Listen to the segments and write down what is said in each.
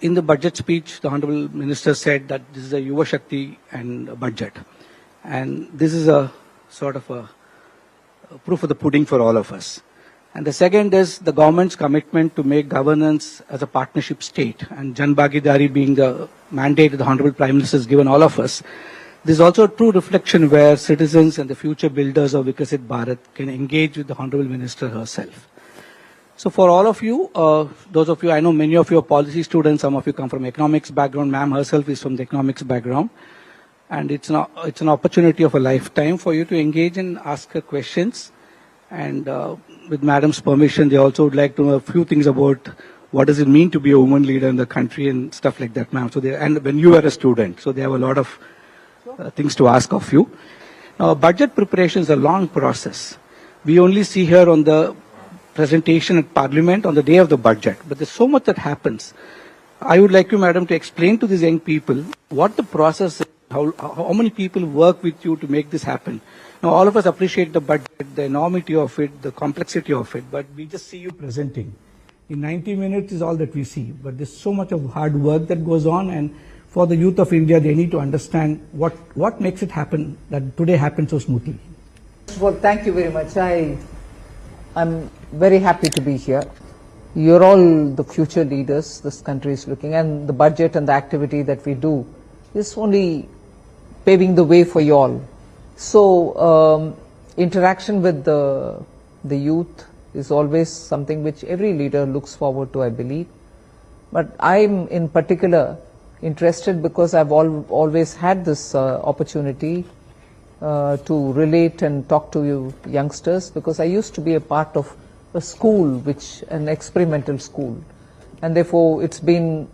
In the budget speech, the Honorable Minister said that this is a Yuva Shakti and budget. And this is a sort of a proof of the pudding for all of us. And the second is the government's commitment to make governance as a partnership state, and Jan Bhagidari being the mandate the Honorable Prime Minister has given all of us. This is also a true reflection where citizens and the future builders of Vikasit Bharat can engage with the Honorable Minister herself. So for all of you, those of you, I know many of you are policy students, some of you come from economics background. Ma'am herself is from the economics background. And it's an opportunity of a lifetime for you to engage and ask her questions. And with Madam's permission, they also would like to know a few things about what does it mean to be a woman leader in the country and stuff like that, ma'am. So and when you were a student, so they have a lot of things to ask of you. Now, budget preparation is a long process. We only see her on the presentation at Parliament on the day of the budget, but there's so much that happens. I would like you, madam, to explain to these young people what the process is, how many people work with you to make this happen. Now, all of us appreciate the budget, the enormity of it, the complexity of it, but we just see you presenting. In 90 minutes is all that we see, but there's so much of hard work that goes on, and for the youth of India, they need to understand what makes it happen, that today happens so smoothly. Well, thank you very much. I'm very happy to be here. You're all the future leaders this country is looking, and the budget and the activity that we do is only paving the way for you all. So interaction with the youth is always something which every leader looks forward to, I believe. But I'm in particular interested because I've always had this opportunity to relate and talk to you youngsters, because I used to be a part of a school, an experimental school, and therefore it's been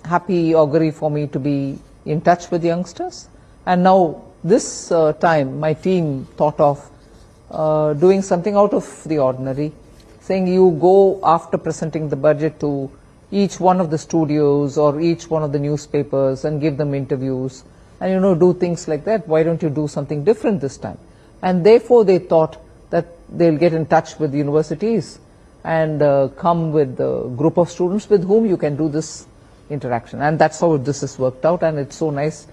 happy augury for me to be in touch with youngsters. And now this time my team thought of doing something out of the ordinary, saying you go after presenting the budget to each one of the studios or each one of the newspapers and give them interviews and do things like that. Why don't you do something different this time? And therefore they thought that they'll get in touch with universities and come with a group of students with whom you can do this interaction. And that's how this has worked out, and it's so nice.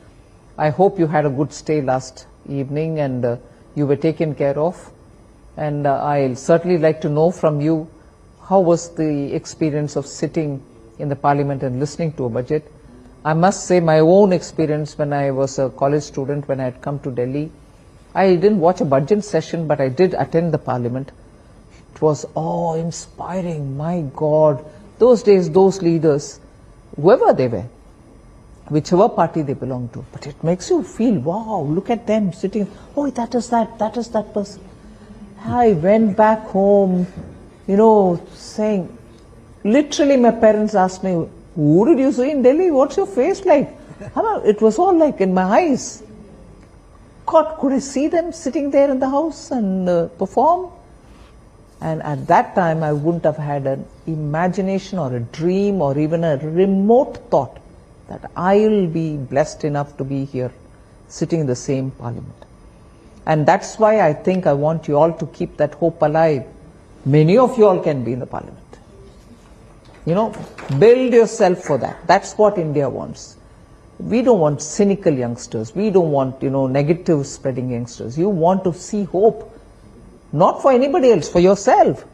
I hope you had a good stay last evening and you were taken care of. And I'll certainly like to know from you, how was the experience of sitting in the Parliament and listening to a budget? I must say my own experience when I was a college student, when I had come to Delhi, I didn't watch a budget session, but I did attend the Parliament. It was awe-inspiring, my God. Those days, those leaders, whoever they were, whichever party they belonged to, but it makes you feel, wow, look at them sitting, oh, that is that person. I went back home, saying, literally my parents asked me, who did you see in Delhi? What's your face like? It was all like in my eyes. God, could I see them sitting there in the house and perform? And at that time, I wouldn't have had an imagination or a dream or even a remote thought that I'll be blessed enough to be here, sitting in the same Parliament. And that's why I think I want you all to keep that hope alive. Many of you all can be in the Parliament. Build yourself for that. That's what India wants. We don't want cynical youngsters. We don't want, negative spreading youngsters. You want to see hope. Not for anybody else, for yourself.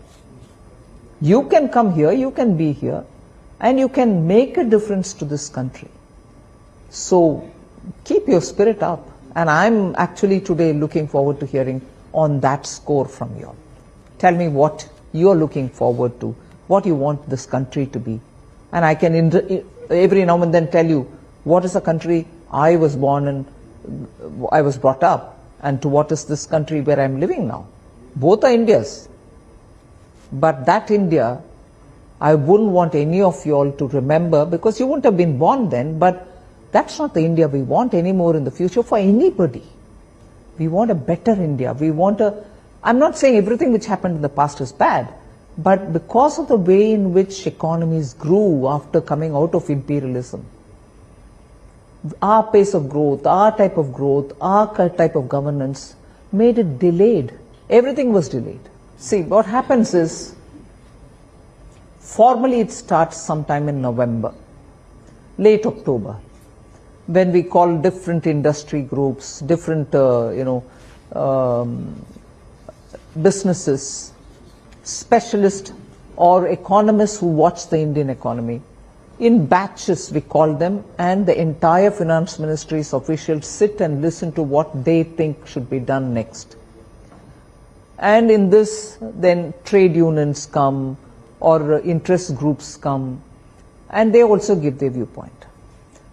You can come here, you can be here, and you can make a difference to this country. So keep your spirit up. And I'm actually today looking forward to hearing on that score from you all. Tell me what you're looking forward to, what you want this country to be. And I can every now and then tell you what is the country I was born and I was brought up, and to what is this country where I'm living now. Both are Indias. But that India, I wouldn't want any of you all to remember, because you wouldn't have been born then, but that's not the India we want anymore in the future for anybody. We want a better India. I'm not saying everything which happened in the past is bad, but because of the way in which economies grew after coming out of imperialism, our pace of growth, our type of growth, our type of governance made it delayed. Everything was delayed. See, what happens is, formally it starts sometime in November. late October, when we call different industry groups, different, businesses, specialists or economists who watch the Indian economy. In batches we call them, and the entire finance ministry's officials sit and listen to what they think should be done next. And in this, then trade unions come or interest groups come, and they also give their viewpoint.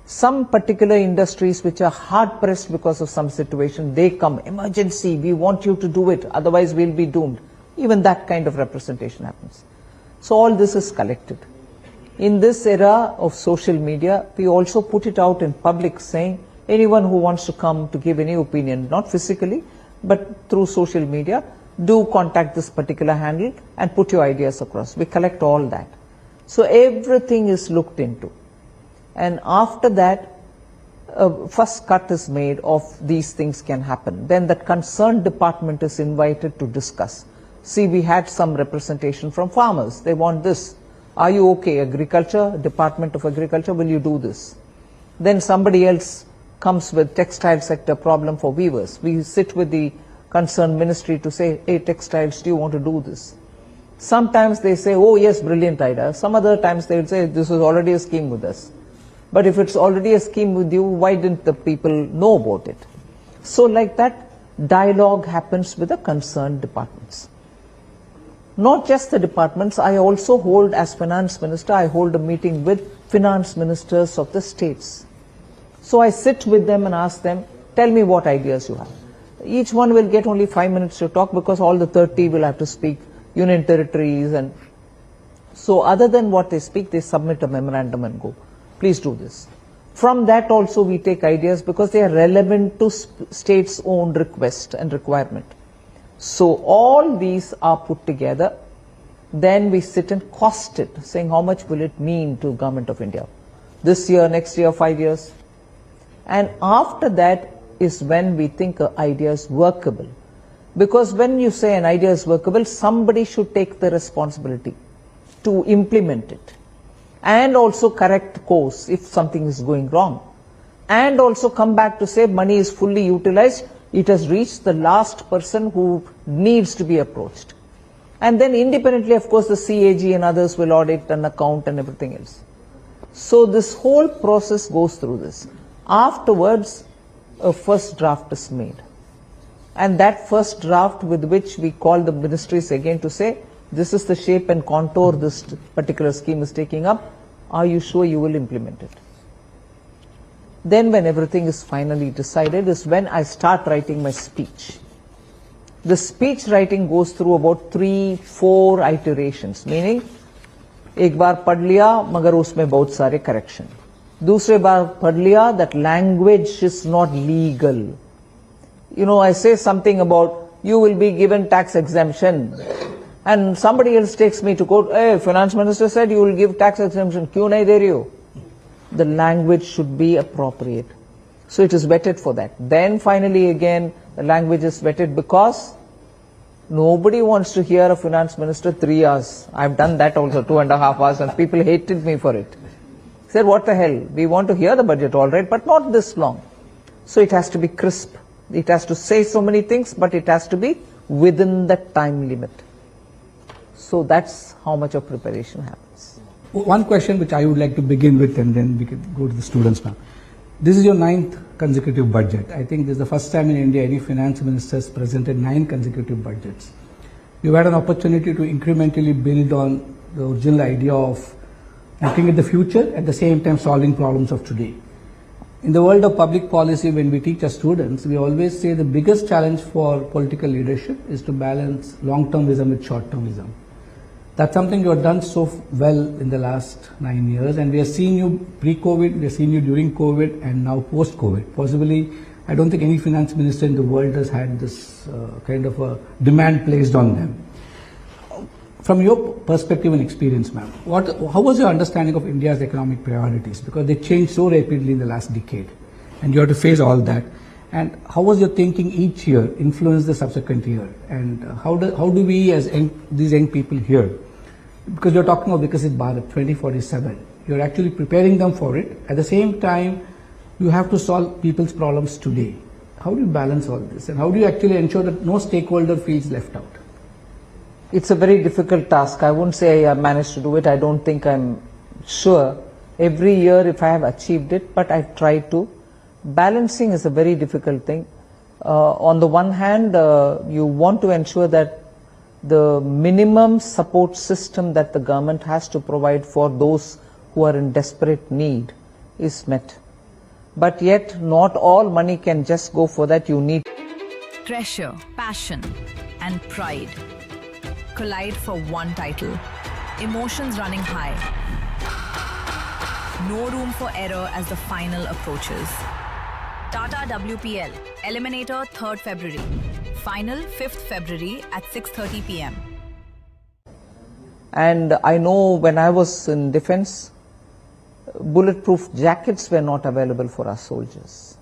Some particular industries which are hard pressed because of some situation, they come, emergency, we want you to do it, otherwise we'll be doomed. Even that kind of representation happens. So all this is collected. In this era of social media, we also put it out in public saying, anyone who wants to come to give any opinion, not physically, but through social media, do contact this particular handle and put your ideas across. We collect all that. So everything is looked into. And after that, first cut is made of these things can happen. Then that concerned department is invited to discuss. See, we had some representation from farmers. They want this. Are you okay? Agriculture, Department of Agriculture, will you do this? Then somebody else comes with textile sector problem for weavers. We sit with the concerned ministry to say, hey, textiles, do you want to do this? Sometimes they say, oh yes, brilliant idea. Some other times they will say, this is already a scheme with us. But if it's already a scheme with you, why didn't the people know about it? So like that, dialogue happens with the concerned departments. Not just the departments, I also hold, as finance minister, I hold a meeting with finance ministers of the states. So I sit with them and ask them, tell me what ideas you have. Each one will get only 5 minutes to talk because all the 30 will have to speak union territories, and so other than what they speak, they submit a memorandum and go, please do this. From that also we take ideas because they are relevant to state's own request and requirement. So all these are put together, then we sit and cost it, saying how much will it mean to Government of India, this year, next year, 5 years. And after that is when we think an idea is workable. Because when you say an idea is workable, somebody should take the responsibility to implement it and also correct course if something is going wrong, and also come back to say money is fully utilized, it has reached the last person who needs to be approached. And then independently, of course, the CAG and others will audit and account and everything else. So this whole process goes through this. Afterwards, a first draft is made. And that first draft with which we call the ministries again to say, this is the shape and contour this particular scheme is taking up. Are you sure you will implement it? Then when everything is finally decided is when I start writing my speech. The speech writing goes through about 3-4 iterations, meaning एक बार पढ़ लिया मगर उसमें बहुत सारे correction. दूसरे बार पढ़ लिया that language is not legal. You know, I say something about you will be given tax exemption, and somebody else takes me to court, hey, finance minister said you will give tax exemption, क्यों नहीं दे रही हो? The language should be appropriate. So it is vetted for that. Then finally again, the language is vetted because nobody wants to hear a finance minister 3 hours. I've done that also, 2.5 hours, and people hated me for it. Said, what the hell? We want to hear the budget all right, but not this long. So it has to be crisp. It has to say so many things, but it has to be within the time limit. So that's how much of preparation happens. One question which I would like to begin with, and then we can go to the students now. This is your 9th consecutive budget. I think this is the first time in India any finance minister has presented 9 consecutive budgets. You've had an opportunity to incrementally build on the original idea of looking at the future, at the same time solving problems of today. In the world of public policy, when we teach our students, we always say the biggest challenge for political leadership is to balance long-termism with short-termism. That's something you have done so well in the last 9 years, and we have seen you pre-COVID, we have seen you during COVID, and now post-COVID. Possibly, I don't think any finance minister in the world has had this kind of a demand placed on them. From your perspective and experience, ma'am, how was your understanding of India's economic priorities? Because they changed so rapidly in the last decade, and you have to face all that. And how was your thinking each year influence the subsequent year? And how do we, as these young people here, because you're talking about Vikasit Bharat 2047, You're actually preparing them for it. At the same time, you have to solve people's problems today. How do you balance all this? And how do you actually ensure that no stakeholder feels left out? It's a very difficult task. I won't say I managed to do it. I don't think I'm sure every year if I have achieved it, but I try to. Balancing is a very difficult thing. On the one hand, you want to ensure that the minimum support system that the government has to provide for those who are in desperate need is met. But yet, not all money can just go for that. You need Pressure, passion, and pride collide for one title. Emotions running high. No room for error as the final approaches. Tata WPL, Eliminator 3rd February. Final 5th February at 6:30 p.m. And I know when I was in defense, bulletproof jackets were not available for our soldiers.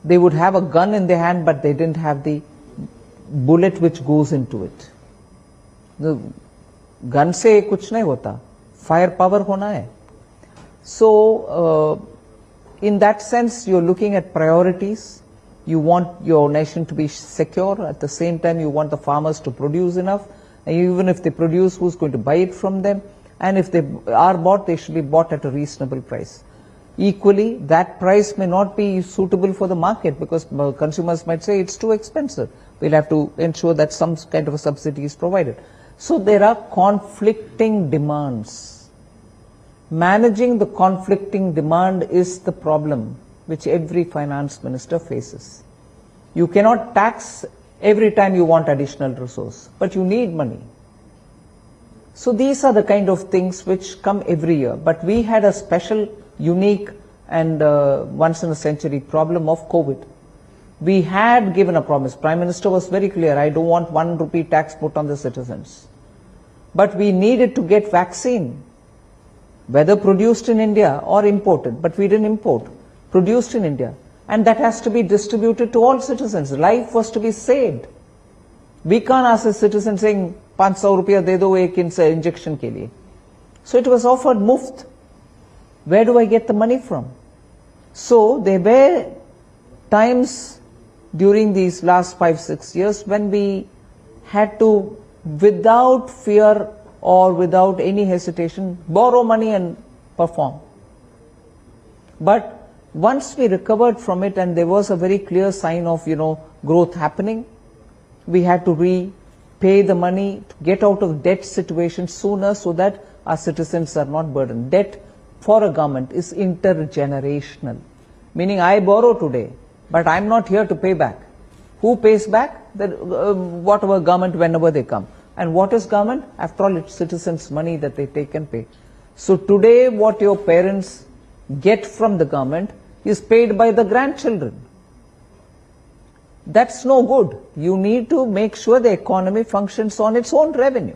They would have a gun in their hand, but they didn't have the bullet which goes into it. The gun से कुछ नहीं होता, fire power होना है. So, in that sense, you're looking at priorities. You want your nation to be secure. At the same time, you want the farmers to produce enough. And even if they produce, who's going to buy it from them? And if they are bought, they should be bought at a reasonable price. Equally, that price may not be suitable for the market because consumers might say it's too expensive. We'll have to ensure that some kind of a subsidy is provided. So there are conflicting demands. Managing the conflicting demand is the problem which every finance minister faces. You cannot tax every time you want additional resource, but you need money. So these are the kind of things which come every year. But we had a special, unique and once in a century problem of COVID. We had given a promise. Prime Minister was very clear, I don't want 1 rupee tax put on the citizens. But we needed to get vaccine, whether produced in India or imported, but we didn't import, produced in India. And that has to be distributed to all citizens. Life was to be saved. We can't ask a citizen saying, 500 rupiya de do ek injection ke liye. So it was offered muft. Where do I get the money from? So there were times during these last 5-6 years when we had to, without fear or without any hesitation, borrow money and perform. But once we recovered from it and there was a very clear sign of, growth happening, we had to repay the money, to get out of debt situation sooner so that our citizens are not burdened. Debt for a government is intergenerational, meaning I borrow today, but I'm not here to pay back. Who pays back? Whatever government whenever they come. And what is government? After all, it's citizens' money that they take and pay. So today what your parents get from the government is paid by the grandchildren. That's no good. You need to make sure the economy functions on its own revenue.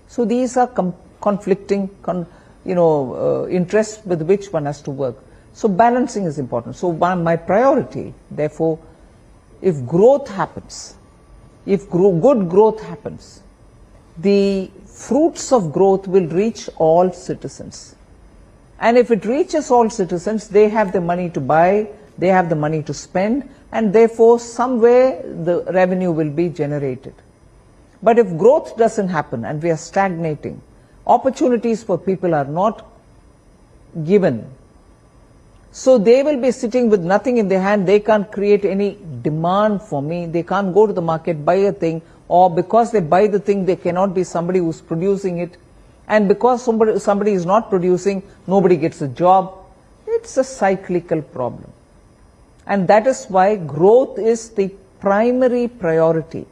So these are conflicting interests with which one has to work. So balancing is important. So my priority, therefore, if growth happens, if good growth happens, the fruits of growth will reach all citizens. And if it reaches all citizens, they have the money to buy, they have the money to spend, and therefore somewhere the revenue will be generated. But if growth doesn't happen and we are stagnating, opportunities for people are not given, so they will be sitting with nothing in their hand. They can't create any demand for me. They can't go to the market, buy a thing, or because they buy the thing, there cannot be somebody who's producing it. And because somebody is not producing, nobody gets a job. It's a cyclical problem. And that is why growth is the primary priority.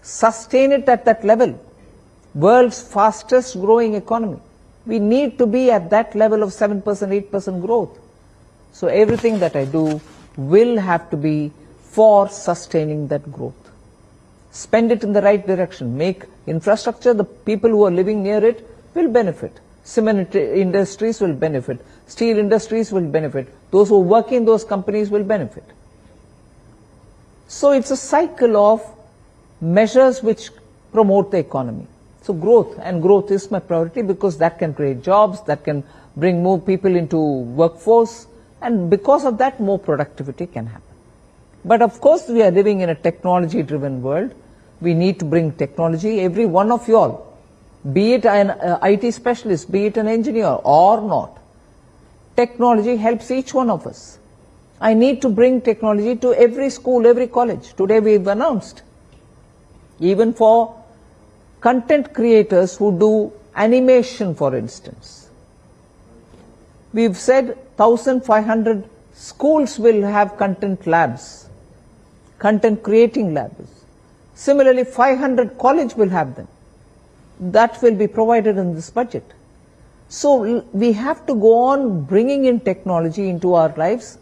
Sustain it at that level. World's fastest growing economy. We need to be at that level of 7%, 8% growth. So everything that I do will have to be for sustaining that growth. Spend it in the right direction. Make infrastructure, the people who are living near it will benefit. Cement industries will benefit. Steel industries will benefit. Those who work in those companies will benefit. So it's a cycle of measures which promote the economy. So growth, and growth is my priority because that can create jobs, that can bring more people into workforce, and because of that more productivity can happen. But of course we are living in a technology driven world. We need to bring technology. Every one of you all, be it an IT specialist, be it an engineer or not, technology helps each one of us. I need to bring technology to every school, every college. Today we've announced, even for content creators who do animation, for instance. We've said 1,500 schools will have content labs, content creating labs. Similarly, 500 colleges will have them. That will be provided in this budget. So we have to go on bringing in technology into our lives,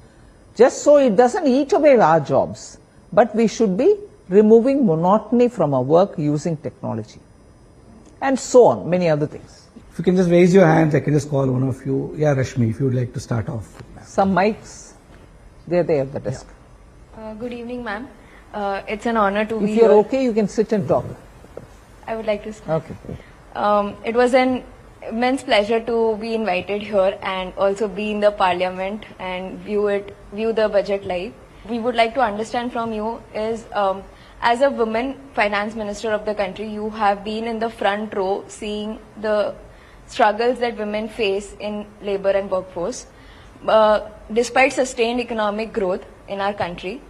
just so it doesn't eat away our jobs. But we should be removing monotony from our work using technology. And so on, many other things. If you can just raise your hands, I can just call one of you. Yeah, Rashmi, if you would like to start off. Some mics, they're there at the desk. Good evening, ma'am. It's an honor to be If you're here. okay, you can sit and talk. I would like to start. Okay. It was an immense pleasure to be invited here and also be in the parliament and view the budget live. We would like to understand from you is, as a woman finance minister of the country, you have been in the front row seeing the struggles that women face in labor and workforce. Despite sustained economic growth in our country,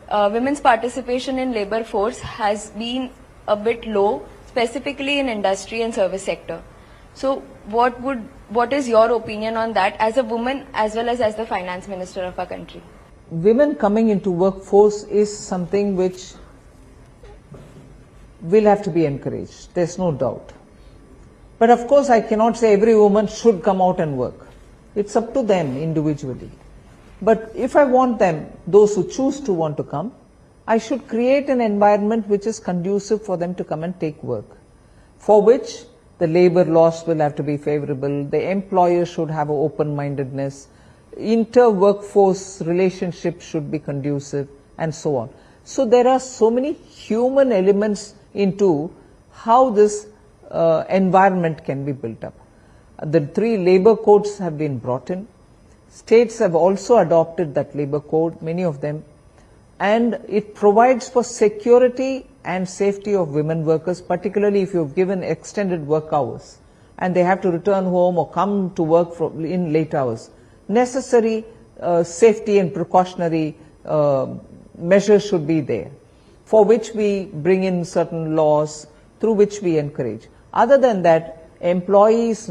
women's participation in labor force has been a bit low, specifically in industry and service sector. So what is your opinion on that as a woman as well as the finance minister of our country? Women coming into workforce is something which will have to be encouraged. There's no doubt. But of course I cannot say every woman should come out and work. It's up to them individually. But if I want them, those who choose to want to come, I should create an environment which is conducive for them to come and take work, for which the labor laws will have to be favorable, the employer should have an open-mindedness, inter-workforce relationships should be conducive, and so on. So there are so many human elements into how this environment can be built up. The 3 labor codes have been brought in. States have also adopted that labor code, many of them, and it provides for security and safety of women workers, particularly if you've given extended work hours and they have to return home or come to work in late hours. Necessary safety and precautionary measures should be there, for which we bring in certain laws through which we encourage. Other than that, employers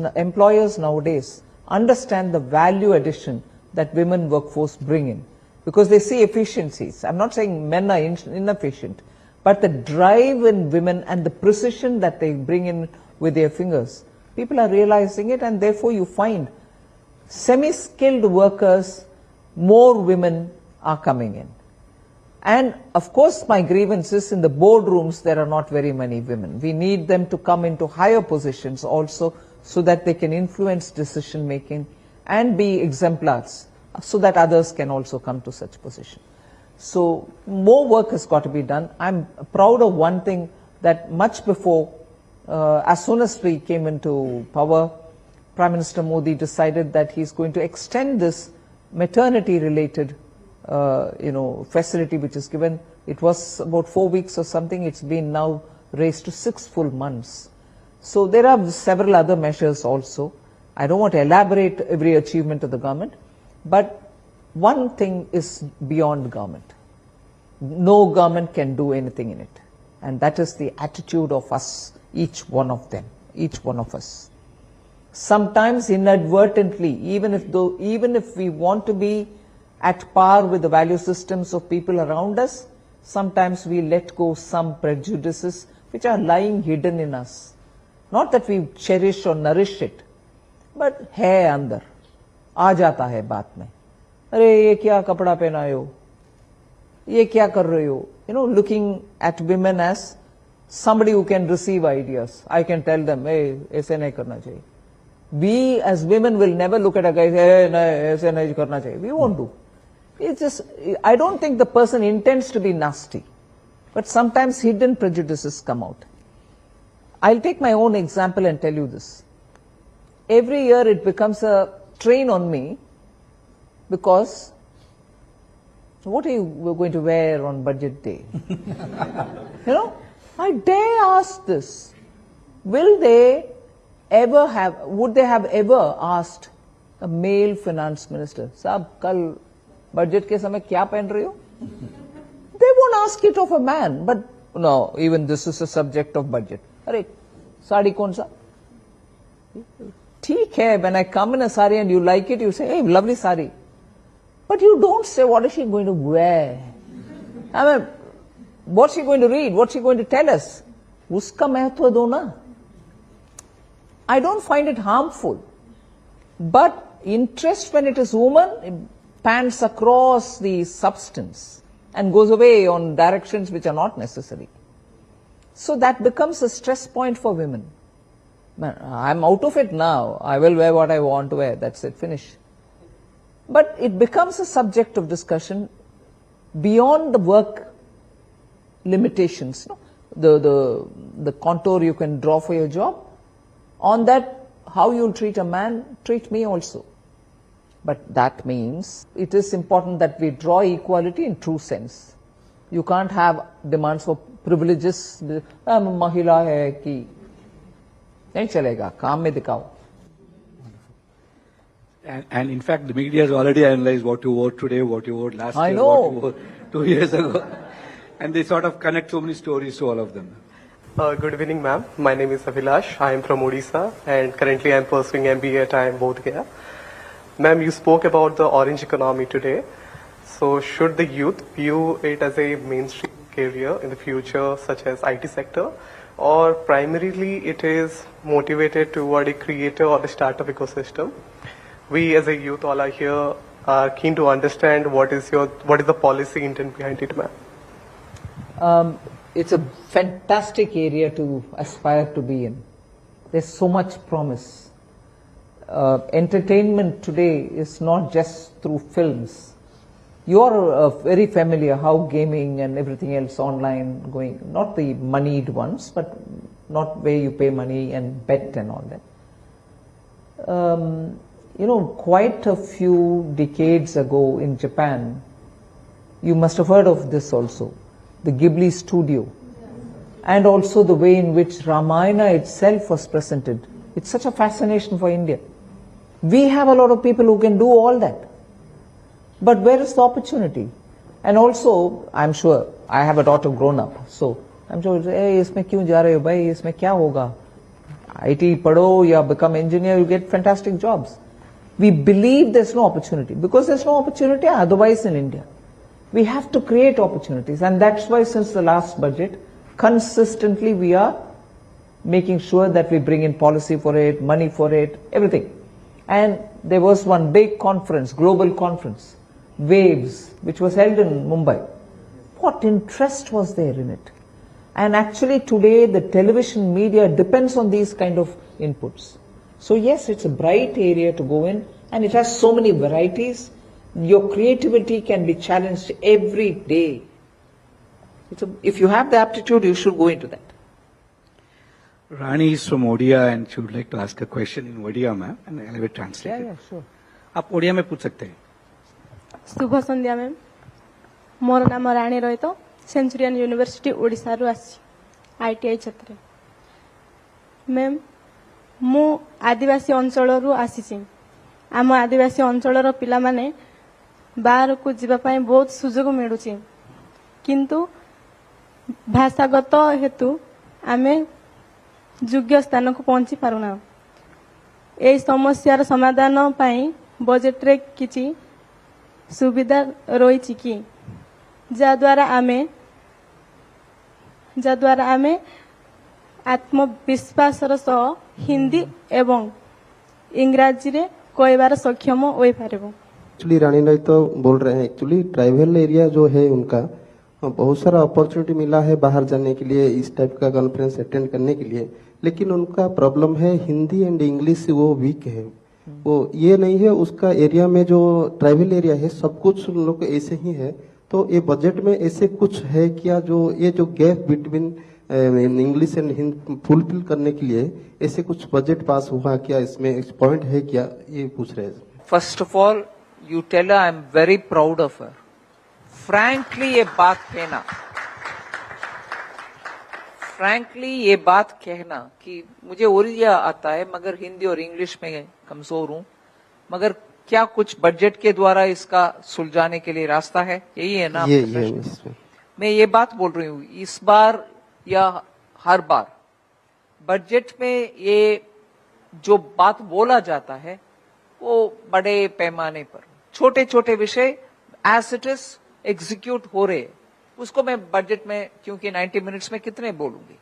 nowadays understand the value addition that women workforce bring in, because they see efficiencies. I'm not saying men are inefficient, but the drive in women and the precision that they bring in with their fingers, people are realizing it, and therefore you find semi-skilled workers, more women are coming in. And of course my grievance is in the boardrooms there are not very many women. We need them to come into higher positions also, so that they can influence decision making and be exemplars, so that others can also come to such position. So more work has got to be done. I'm proud of one thing, that much before, as soon as we came into power, Prime Minister Modi decided that he's going to extend this maternity related facility which is given. It was about 4 weeks or something. It's been now raised to 6 full months. So there are several other measures also. I don't want to elaborate every achievement of the government, but one thing is beyond the government. No government can do anything in it, and that is the attitude of us, each one of them, each one of us. Sometimes inadvertently, even if we want to be at par with the value systems of people around us, sometimes we let go some prejudices which are lying hidden in us. Not that we cherish or nourish it, but है अंदर, आ जाता है बात में. अरे ये क्या कपड़ा पहना हो, ये क्या कर रहे हो? Looking at women as somebody who can receive ideas. I can tell them, hey, ऐसे नहीं करना चाहिए. We as women will never look at a guy, hey, नहीं, ऐसे नहीं करना चाहिए. We won't do. It's just, I don't think the person intends to be nasty, but sometimes hidden prejudices come out. I'll take my own example and tell you this. Every year it becomes a strain on me because what are you going to wear on budget day? You know, I dare ask this. Would they have ever asked a male finance minister, "Saab, kal budget ke samay kya pehen rahe ho?" They won't ask it of a man, but no, even this is a subject of budget. Arey, sari kaun sa? Theek hai, when I come in a sari and you like it, you say, "Hey, lovely sari." But you don't say, what is she going to wear? I mean, what's she going to read? What's she going to tell us? Uska mahatva do na. I don't find it harmful. But interest when it is woman, it pans across the substance and goes away on directions which are not necessary. So that becomes a stress point for women. I'm out of it now. I will wear what I want to wear. That's it, finish. But it becomes a subject of discussion beyond the work limitations, the contour you can draw for your job. On that, how you'll treat a man, treat me also. But that means it is important that we draw equality in true sense. You can't have demands for privileges. Mahila hai ki nahi chalega, kaam mein dikhao. And in fact, the media has already analyzed what you wrote today, what you wrote last I year, know. what you wrote 2 years ago. And they sort of connect so many stories to all of them. Good evening, ma'am. My name is Abhilash. I am from Odisha and currently I am pursuing MBA at IIM Bodh. Ma'am, you spoke about the orange economy today. So should the youth view it as a mainstream career in the future, such as IT sector, or primarily it is motivated toward a creator or a startup ecosystem? We as a youth all are here are keen to understand what is the policy intent behind it, ma'am. It's a fantastic area to aspire to be in. There's so much promise. Entertainment today is not just through films. You're very familiar how gaming and everything else online going, not the moneyed ones, but not where you pay money and bet and all that. Quite a few decades ago in Japan, you must have heard of this also, the Ghibli studio, and also the way in which Ramayana itself was presented. It's such a fascination for India. We have a lot of people who can do all that. But where is the opportunity? And also, I'm sure, I have a daughter grown up, so I'm sure, hey, isme kyun ja rahe ho bhai, isme kya hoga? IT padho ya become engineer, you get fantastic jobs. We believe there's no opportunity because there's no opportunity otherwise in India. We have to create opportunities, and that's why since the last budget, consistently we are making sure that we bring in policy for it, money for it, everything. And there was one big conference, global conference, Waves, which was held in Mumbai. What interest was there in it? And actually today the television media depends on these kind of inputs. So yes, it's a bright area to go in, and it has so many varieties. Your creativity can be challenged every day. If you have the aptitude, you should go into that. Rani is from Odia and she would like to ask a question in Odia, ma'am, and I will translate it. Yeah, sure. आप ओडिया में पूछ सकते हैं. शुभ संध्या ma'am मोर नाम राणी रहित Centurion university Odisha रु आसी ITI क्षेत्र मैम मु आदिवासी अंचल रु आसी आम आदिवासी अंचल पिला माने बाहर को जीवा पाए बहुत सुजोग मिलुची किंतु भाषागत हेतु आमे योग्य स्थान को पहुंची पारुना ए समस्यार समाधान पाई बजेट रे किछि सुविधा रही कि जद्वारा आमे आत्मविश्वासर सह हिंदी एवं इंग्राजी रे कहबार सक्षम होई पारेबो. एक्चुअली रानी राय तो बोल रहे हैं, एक्चुअली ट्राइबल एरिया जो है उनका बहुत सारा अपॉर्चुनिटी मिला है बाहर जाने के लिए, इस टाइप का कॉन्फ्रेंस अटेंड करने के लिए, लेकिन उनका प्रॉब्लम है हिंदी एंड इंग्लिश वो वीक है. वो ये नहीं है उसका एरिया में जो ट्राइबल एरिया है सब कुछ उन लोग ऐसे ही है. तो ये बजट में ऐसे कुछ है क्या जो ये जो gap between English and Hindi fulfil करने के लिए ऐसे कुछ बजट पास हुआ क्या, इसमें पॉइंट है क्या, ये पूछ रहे हैं. First of all, you tell her I'm very proud of her. Frankly, ये बात कहना, ये बात कहना कि मुझे उड़िया आता है मगर हिंदी और इंग्लिश में कमजोर हूं, मगर क्या कुछ बजट के द्वारा इसका सुलझाने के लिए रास्ता है? यही है ना? मैं ये बात बोल रही हूँ, इस बार या हर बार बजट में ये जो बात बोला जाता है वो बड़े पैमाने पर, छोटे छोटे विषय एज इट इज एग्जीक्यूट हो रहे हैं, उसको मैं बजट में क्योंकि 90 मिनट्स में कितने बोलूंगी,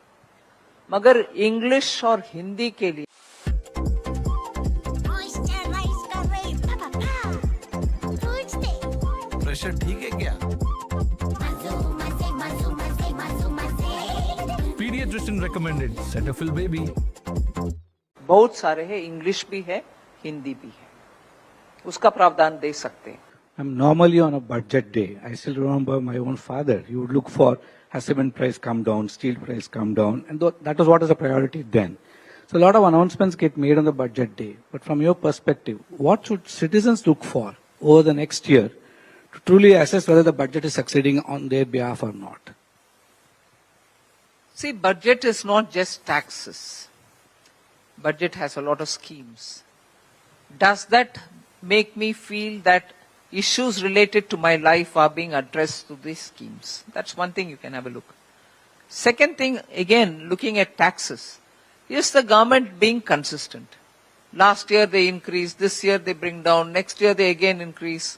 मगर इंग्लिश और हिंदी के लिए प्रेशर ठीक है क्या? Paediatrician recommended Cetaphil baby. बहुत सारे हैं, इंग्लिश भी है, हिंदी भी है, उसका प्रावधान दे सकते हैं. Normally on a budget day, I still remember my own father, he would look for has cement price come down, steel price come down, and that was what was a priority then. So a lot of announcements get made on the budget day. But from your perspective, what should citizens look for over the next year to truly assess whether the budget is succeeding on their behalf or not? See, budget is not just taxes. Budget has a lot of schemes. Does that make me feel that issues related to my life are being addressed through these schemes? That's one thing you can have a look. Second thing, again, looking at taxes. Is the government being consistent? Last year they increase, this year they bring down, next year they again increase.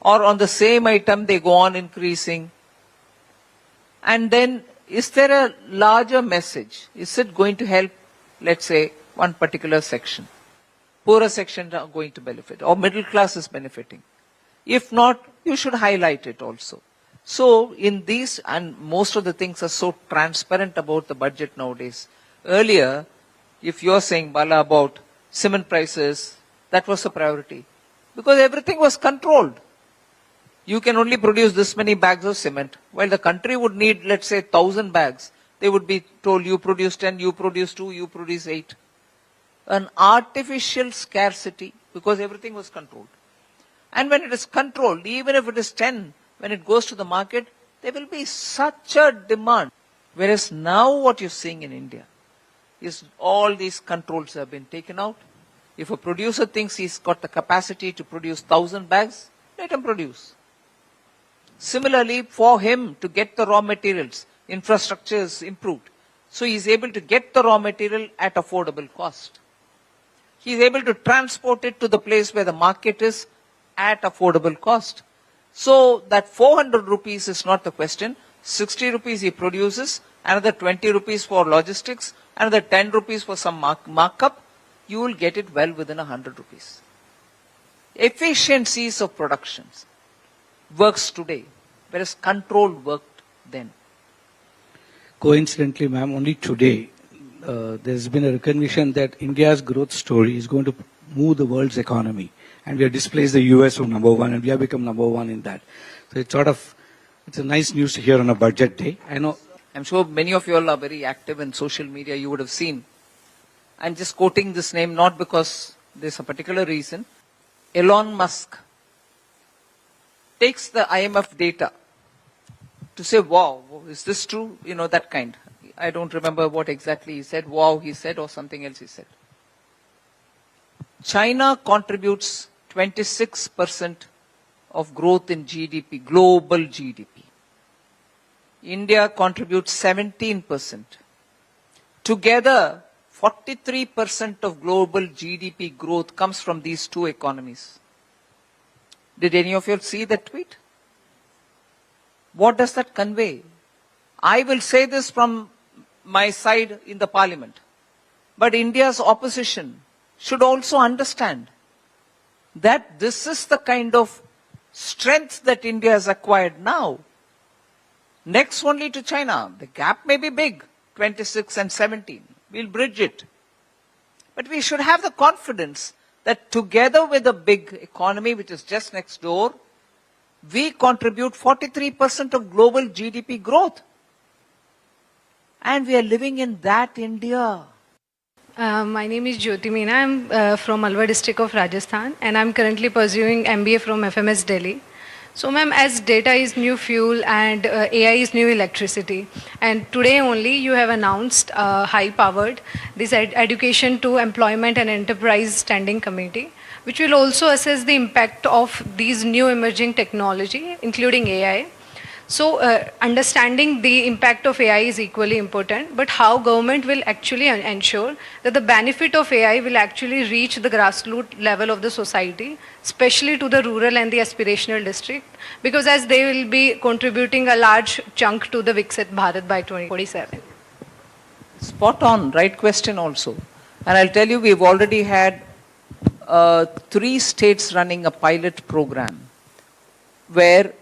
Or on the same item they go on increasing. And then, is there a larger message? Is it going to help, let's say, one particular section? Poorer section are going to benefit, or middle class is benefiting. If not, you should highlight it also. So in these, and most of the things are so transparent about the budget nowadays. Earlier, if you're saying, Bala, about cement prices, that was a priority. Because everything was controlled. You can only produce this many bags of cement. While the country would need, let's say, 1,000 bags, they would be told, you produce 10, you produce 2, you produce 8. An artificial scarcity, because everything was controlled. And when it is controlled, even if it is 10, when it goes to the market, there will be such a demand. Whereas now what you're seeing in India is all these controls have been taken out. If a producer thinks he's got the capacity to produce 1,000 bags, let him produce. Similarly, for him to get the raw materials, infrastructure is improved. So he's able to get the raw material at affordable cost. He's able to transport it to the place where the market is at affordable cost. So that 400 rupees is not the question. 60 rupees he produces, another 20 rupees for logistics, another 10 rupees for some markup. You will get it well within 100 rupees. Efficiencies of productions works today, whereas control worked then. Coincidentally, ma'am, only today there's been a recognition that India's growth story is going to move the world's economy. And we have displaced the US from number one, and we have become number one in that. So it's a nice news to hear on a budget day. I know. I'm sure many of you all are very active in social media. You would have seen. I'm just quoting this name not because there's a particular reason. Elon Musk takes the IMF data to say, wow, is this true? You know, that kind. I don't remember what exactly he said. Wow, he said, or something else he said. China contributes 26% of growth in GDP, global GDP. India contributes 17%. Together, 43% of global GDP growth comes from these two economies. Did any of you see that tweet? What does that convey? I will say this from my side in the parliament. But India's opposition should also understand that this is the kind of strength that India has acquired now. Next only to China. The gap may be big, 26 and 17. We'll bridge it. But we should have the confidence that together with a big economy which is just next door, we contribute 43% of global GDP growth. And we are living in that India. My name is Jyoti Meena. I'm from Alwar district of Rajasthan, and I'm currently pursuing MBA from FMS Delhi. So, ma'am, as data is new fuel and AI is new electricity, and today only you have announced high-powered this education to employment and enterprise standing committee, which will also assess the impact of these new emerging technology, including AI. So, understanding the impact of AI is equally important, but how government will actually ensure that the benefit of AI will actually reach the grassroots level of the society, especially to the rural and the aspirational district, because as they will be contributing a large chunk to the Viksit Bharat by 2047. Spot on, right question also. And I'll tell you, we've already had 3 states running a pilot program where,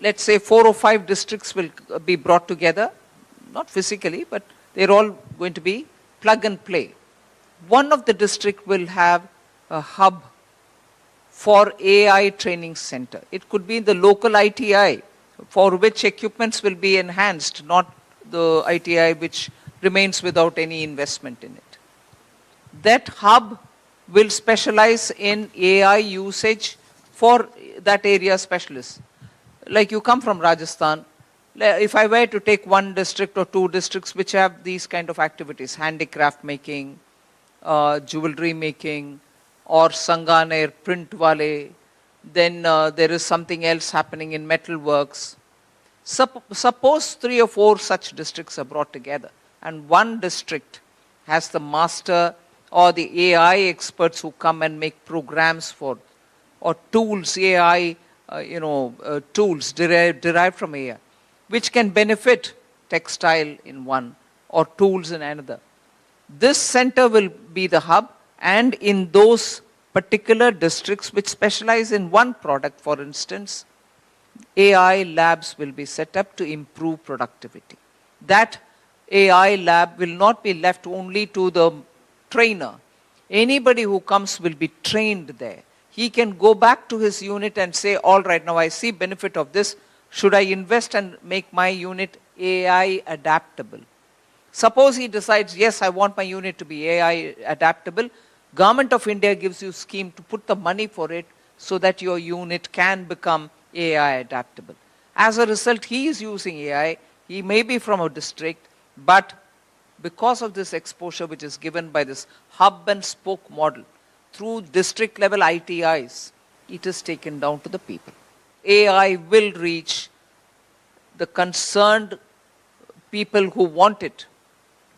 let's say, 4 or 5 districts will be brought together, not physically, but they're all going to be plug and play. One of the district will have a hub for AI training center. It could be in the local ITI, for which equipments will be enhanced, not the ITI which remains without any investment in it. That hub will specialize in AI usage for that area specialists. Like you come from Rajasthan, if I were to take 1 district or 2 districts which have these kind of activities, handicraft making, jewelry making, or sanganer, print wale, then there is something else happening in metalworks. Suppose 3 or 4 such districts are brought together, and 1 district has the master or the AI experts who come and make programs for, or tools, AI tools derived from AI, which can benefit textile in one or tools in another. This center will be the hub, and in those particular districts which specialize in one product, for instance, AI labs will be set up to improve productivity. That AI lab will not be left only to the trainer. Anybody who comes will be trained there. He can go back to his unit and say, all right, now I see benefit of this. Should I invest and make my unit AI adaptable? Suppose he decides, yes, I want my unit to be AI adaptable. Government of India gives you a scheme to put the money for it so that your unit can become AI adaptable. As a result, he is using AI. He may be from a district, but because of this exposure which is given by this hub and spoke model, through district level ITIs, it is taken down to the people. AI will reach the concerned people who want it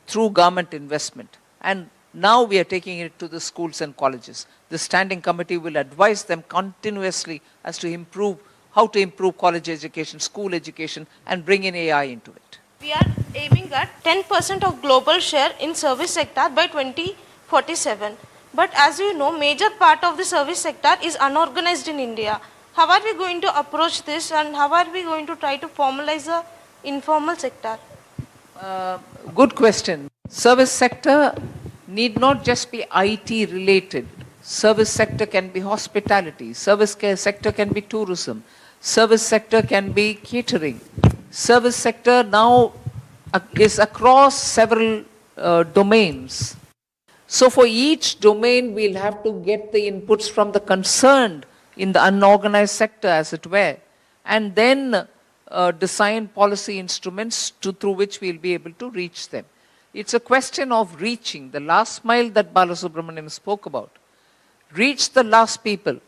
through government investment. And now we are taking it to the schools and colleges. The standing committee will advise them continuously as to how to improve college education, school education, and bring in AI into it. We are aiming at 10% of global share in service sector by 2047. But as you know, major part of the service sector is unorganized in India. How are we going to approach this, and how are we going to try to formalize the informal sector? Good question. Service sector need not just be IT related. Service sector can be hospitality. Service sector can be tourism. Service sector can be catering. Service sector now is across several domains. So for each domain, we'll have to get the inputs from the concerned in the unorganized sector, as it were, and then design policy instruments through which we'll be able to reach them. It's a question of reaching the last mile that Balasubramanian spoke about. Reach the last people.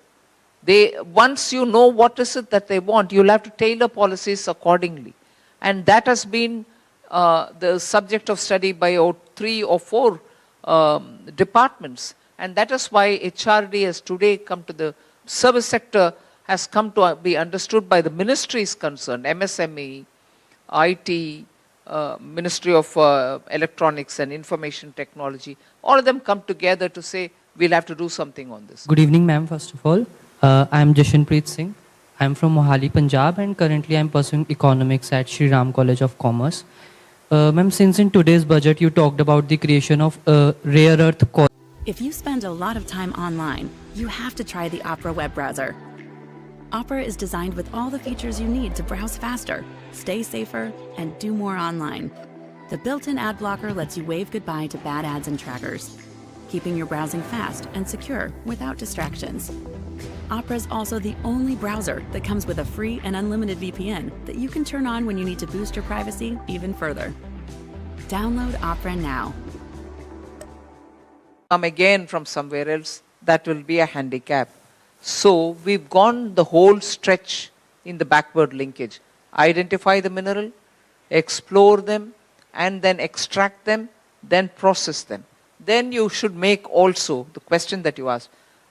Once you know what is it that they want, you'll have to tailor policies accordingly. And that has been the subject of study by 3 or 4 departments, and that is why HRD has today come to the service sector, has come to be understood by the ministries concerned, MSME, IT, Ministry of Electronics and Information Technology. All of them come together to say we'll have to do something on this. Good evening, ma'am. First of all, I am Jashanpreet Singh. I am from Mohali, Punjab, and currently I am pursuing economics at Shri Ram College of Commerce. Ma'am, since in today's budget you talked about the creation of rare earth core. If you spend a lot of time online, you have to try the Opera web browser. Opera is designed with all the features you need to browse faster, stay safer, and do more online. The built-in ad blocker lets you wave goodbye to bad ads and trackers, keeping your browsing fast and secure without distractions. Opera is also the only browser that comes with a free and unlimited VPN that you can turn on when you need to boost your privacy even further. Download Opera now. Come again from somewhere else, that will be a handicap. So we've gone the whole stretch in the backward linkage. Identify the mineral, explore them, and then extract them, then process them. Then you should make also, the question that you asked,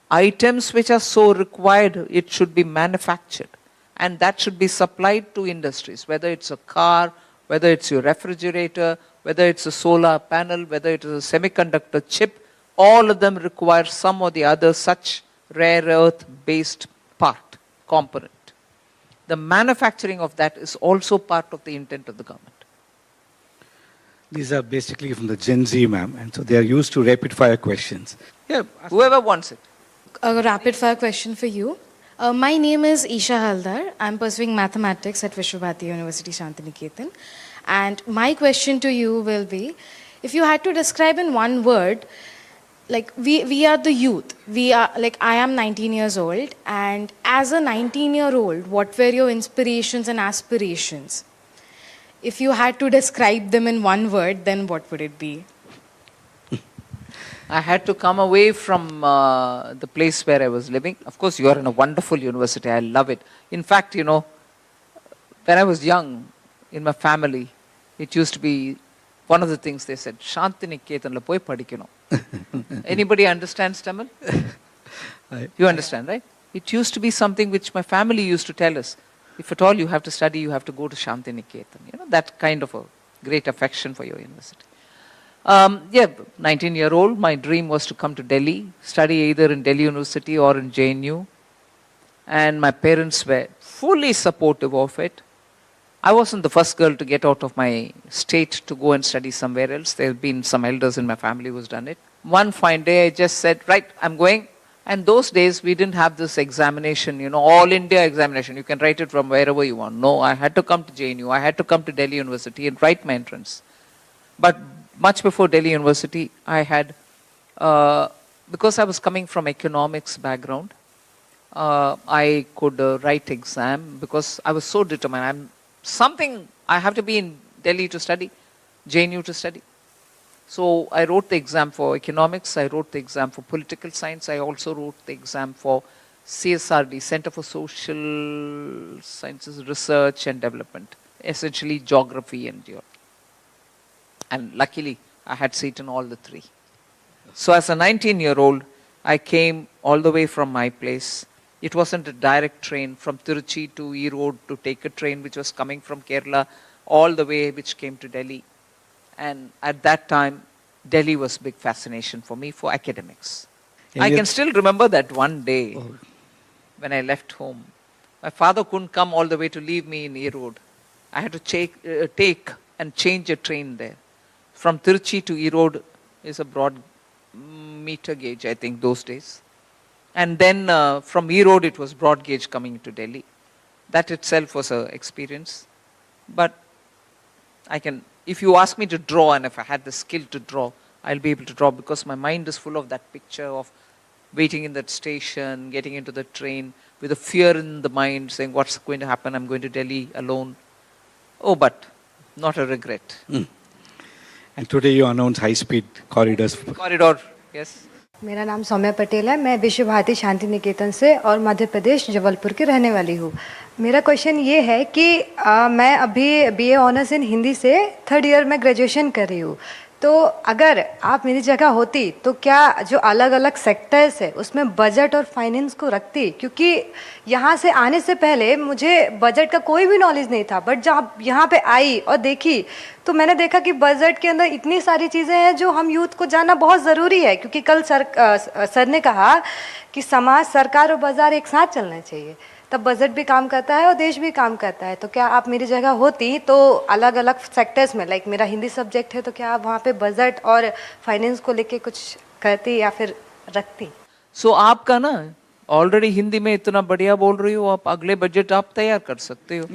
items which are so required, it should be manufactured. And that should be supplied to industries, whether it's a car, whether it's your refrigerator, whether it's a solar panel, whether it is a semiconductor chip, all of them require some or the other such rare earth based part, component. The manufacturing of that is also part of the intent of the government. These are basically from the Gen Z, ma'am, and so they are used to rapid fire questions. Yeah, whoever wants it. A rapid fire question for you. My name is Isha Haldar. I'm pursuing mathematics at Vishwabhati University, Shantiniketan. And my question to you will be, if you had to describe in one word, like we are the youth. We are like I am 19 years old, and as a 19-year-old, what were your inspirations and aspirations? If you had to describe them in one word, then what would it be? I had to come away from the place where I was living. Of course, you are in a wonderful university. I love it. In fact, you know, when I was young, in my family, it used to be one of the things they said, Shantiniketan la poi padikano. Anybody understands Tamil? You understand, right? It used to be something which my family used to tell us. If at all you have to study, you have to go to Shantiniketan. You know, that kind of a great affection for your university. 19-year-old, my dream was to come to Delhi, study either in Delhi University or in JNU. And my parents were fully supportive of it. I wasn't the first girl to get out of my state to go and study somewhere else. There have been some elders in my family who's done it. One fine day, I just said, right, I'm going. And those days, we didn't have this examination, you know, all India examination. You can write it from wherever you want. No, I had to come to JNU. I had to come to Delhi University and write my entrance. But much before Delhi University, I had, because I was coming from economics background, I could write exam because I was so determined. I have to be in Delhi to study, JNU to study. So I wrote the exam for economics, I wrote the exam for political science, I also wrote the exam for CSRD, Center for Social Sciences Research and Development, essentially geography and geology. And luckily, I had seat in all the three. So as a 19-year-old, I came all the way from my place. It wasn't a direct train from Tiruchi to Erode to take a train which was coming from Kerala all the way which came to Delhi. And at that time, Delhi was big fascination for me for academics. I can still remember that one day when I left home. My father couldn't come all the way to leave me in Erode. I had to take and change a train there. From Tiruchi to Erode is a broad meter gauge, I think, those days. And then from Erode, it was broad gauge coming to Delhi. That itself was an experience. But if you ask me to draw, and if I had the skill to draw, I'll be able to draw because my mind is full of that picture of waiting in that station, getting into the train, with a fear in the mind, saying, what's going to happen? I'm going to Delhi alone. Oh, but not a regret. And today you announce high-speed corridors. Corridor, yes. मेरा नाम सौम्या पटेल है. मैं विश्व भारती शांति निकेतन से और मध्य प्रदेश जबलपुर की रहने वाली हूँ. मेरा क्वेश्चन ये है कि मैं अभी बीए ऑनर्स इन हिंदी से 3rd ईयर में ग्रेजुएशन कर रही हूँ. तो अगर आप मेरी जगह होती तो क्या जो अलग अलग सेक्टर्स है उसमें बजट और फाइनेंस को रखती, क्योंकि यहाँ से आने से पहले मुझे बजट का कोई भी नॉलेज नहीं था. बट जब यहाँ पे आई और देखी तो मैंने देखा कि बजट के अंदर इतनी सारी चीज़ें हैं जो हम यूथ को जानना बहुत ज़रूरी है. क्योंकि कल सर ने कहा कि समाज, सरकार और बाजार एक साथ चलना चाहिए, तब बजट भी काम करता है और देश भी काम करता है. तो क्या आप मेरी जगह होती तो अलग अलग सेक्टर्स में, लाइक मेरा हिंदी सब्जेक्ट है, तो क्या आप वहाँ पे बजट और फाइनेंस को लेके कुछ करती या फिर रखती? सो आपका ना ऑलरेडी हिंदी में इतना बढ़िया बोल रही हो, आप अगले बजट आप तैयार कर सकते हो.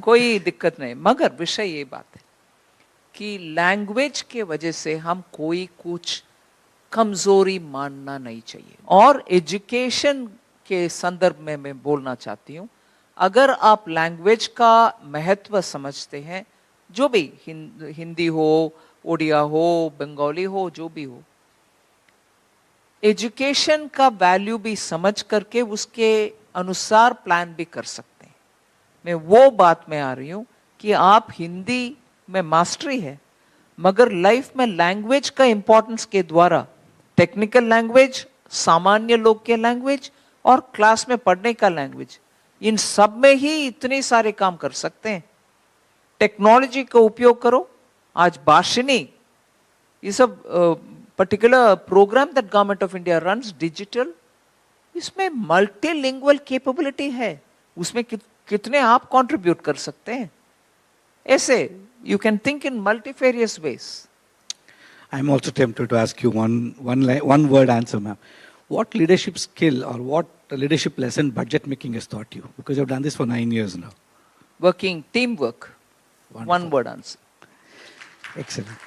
कोई दिक्कत नहीं. मगर विषय ये बात है कि लैंग्वेज के वजह से हम कोई कुछ कमजोरी मानना नहीं चाहिए। और एजुकेशन के संदर्भ में मैं बोलना चाहती हूँ, अगर आप लैंग्वेज का महत्व समझते हैं, जो भी हिंदी हो, ओडिया हो, बंगाली हो, जो भी हो, एजुकेशन का वैल्यू भी समझ करके उसके अनुसार प्लान भी कर सकते हैं। मैं वो बात में आ रही हूँ कि आप हिंदी में मास्टरी है, मगर लाइफ में लैंग्वेज का इंपॉर्टेंस के द्वारा टेक्निकल लैंग्वेज, सामान्य लोग के लैंग्वेज और क्लास में पढ़ने का लैंग्वेज, इन सब में ही इतने सारे काम कर सकते हैं। टेक्नोलॉजी का उपयोग करो। आज भाषिनी, ये सब particular programme that government of India runs digital, इसमें मल्टीलिंगुअल कैपेबिलिटी है, उसमें कितने आप कंट्रीब्यूट कर सकते हैं। ऐसे you can think in multifarious ways. I'm also tempted to ask you one word answer, ma'am. What leadership skill or what leadership lesson budget making has taught you? Because you've done this for 9 years now. Working, teamwork. Wonderful. One word answer. Excellent.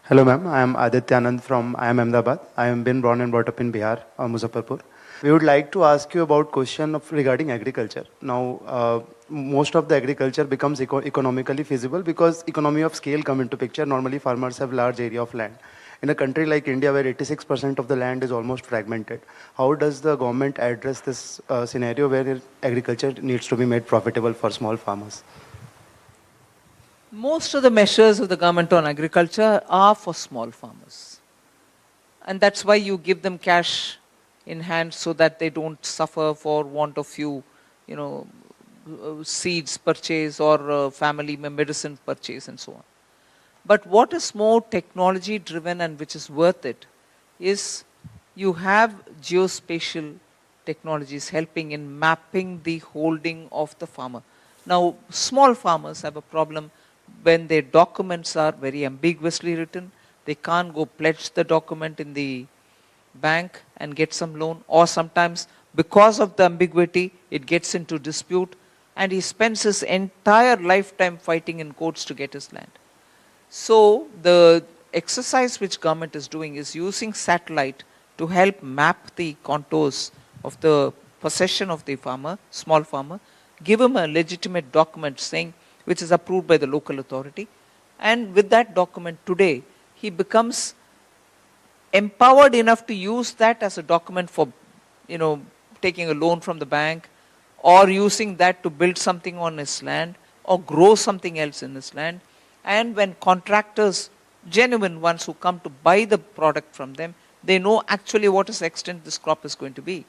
Hello ma'am, I am Aditya Anand from I am Ahmedabad. I am been born and brought up in Bihar, Muzaffarpur. We would like to ask you about question regarding agriculture. Now, most of the agriculture becomes economically feasible because economy of scale come into picture. Normally, farmers have large area of land. In a country like India, where 86% of the land is almost fragmented, how does the government address this scenario where agriculture needs to be made profitable for small farmers? Most of the measures of the government on agriculture are for small farmers. And that's why you give them cash in hand so that they don't suffer for want of few, seeds purchase or family medicine purchase and so on. But what is more technology driven and which is worth it is you have geospatial technologies helping in mapping the holding of the farmer. Now, small farmers have a problem when their documents are very ambiguously written. They can't go pledge the document in the bank and get some loan, or sometimes because of the ambiguity it gets into dispute and he spends his entire lifetime fighting in courts to get his land. So the exercise which government is doing is using satellite to help map the contours of the possession of the farmer, small farmer, give him a legitimate document saying which is approved by the local authority, and with that document today he becomes empowered enough to use that as a document for, taking a loan from the bank or using that to build something on his land or grow something else in his land. And when contractors, genuine ones who come to buy the product from them, they know actually what is the extent this crop is going to be.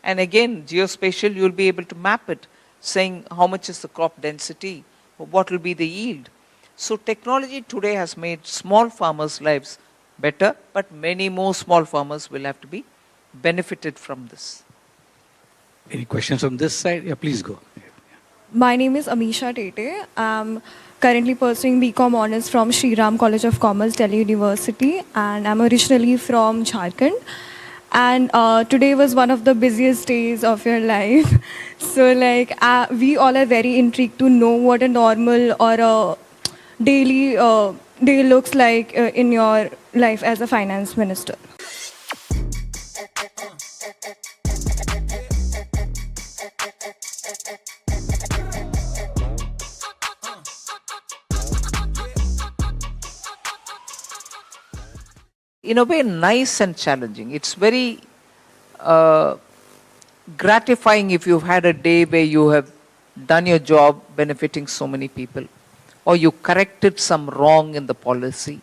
And again, geospatial, you'll be able to map it, saying how much is the crop density, what will be the yield. So technology today has made small farmers' lives better, but many more small farmers will have to be benefited from this. Any questions from this side? Yeah, please go. My name is Amisha Tete. I'm currently pursuing BCom Honours from Sri Ram College of Commerce, Delhi University, and I'm originally from Jharkhand. And today was one of the busiest days of your life. So we all are very intrigued to know what a normal or a daily day looks like in your life as a finance minister. In a way, nice and challenging. It's very gratifying if you've had a day where you have done your job benefiting so many people, or you corrected some wrong in the policy,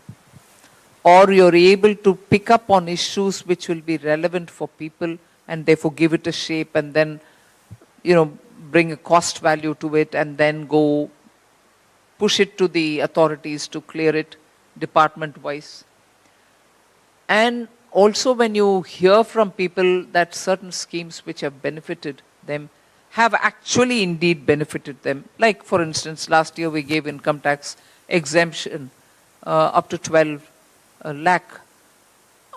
or you're able to pick up on issues which will be relevant for people and therefore give it a shape and then, bring a cost value to it and then go push it to the authorities to clear it department-wise. And also when you hear from people that certain schemes which have benefited them have actually indeed benefited them. Like for instance, last year we gave income tax exemption up to 12 lakh.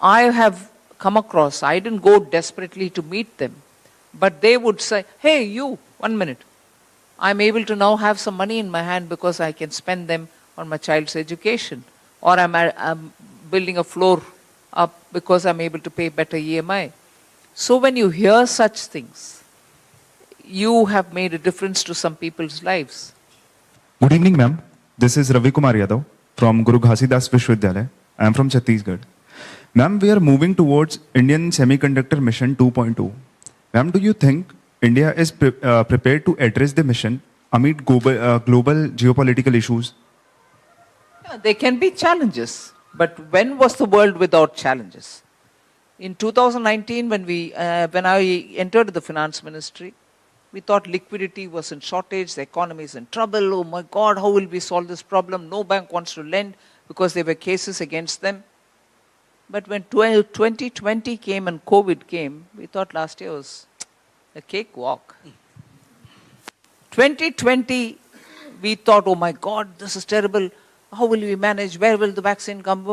I have come across, I didn't go desperately to meet them, but they would say, hey, you, 1 minute. I'm able to now have some money in my hand because I can spend them on my child's education, or I'm building a floor up because I'm able to pay better EMI. So when you hear such things, you have made a difference to some people's lives. Good evening, ma'am. This is Ravi Kumar Yadav from Guru Ghasidas Vishwavidyalaya. I am from Chhattisgarh. Ma'am, we are moving towards Indian Semiconductor Mission 2.0. Ma'am, do you think India is prepared to address the mission amid global geopolitical issues? Yeah, there can be challenges, but when was the world without challenges? In 2019, when I entered the finance ministry, we thought liquidity was in shortage, the economy is in trouble. Oh my God, how will we solve this problem? No bank wants to lend because there were cases against them. But when 2020 came and COVID came, we thought last year was a cakewalk. 2020, we thought, oh my God, this is terrible. How will we manage? Where will the vaccine come?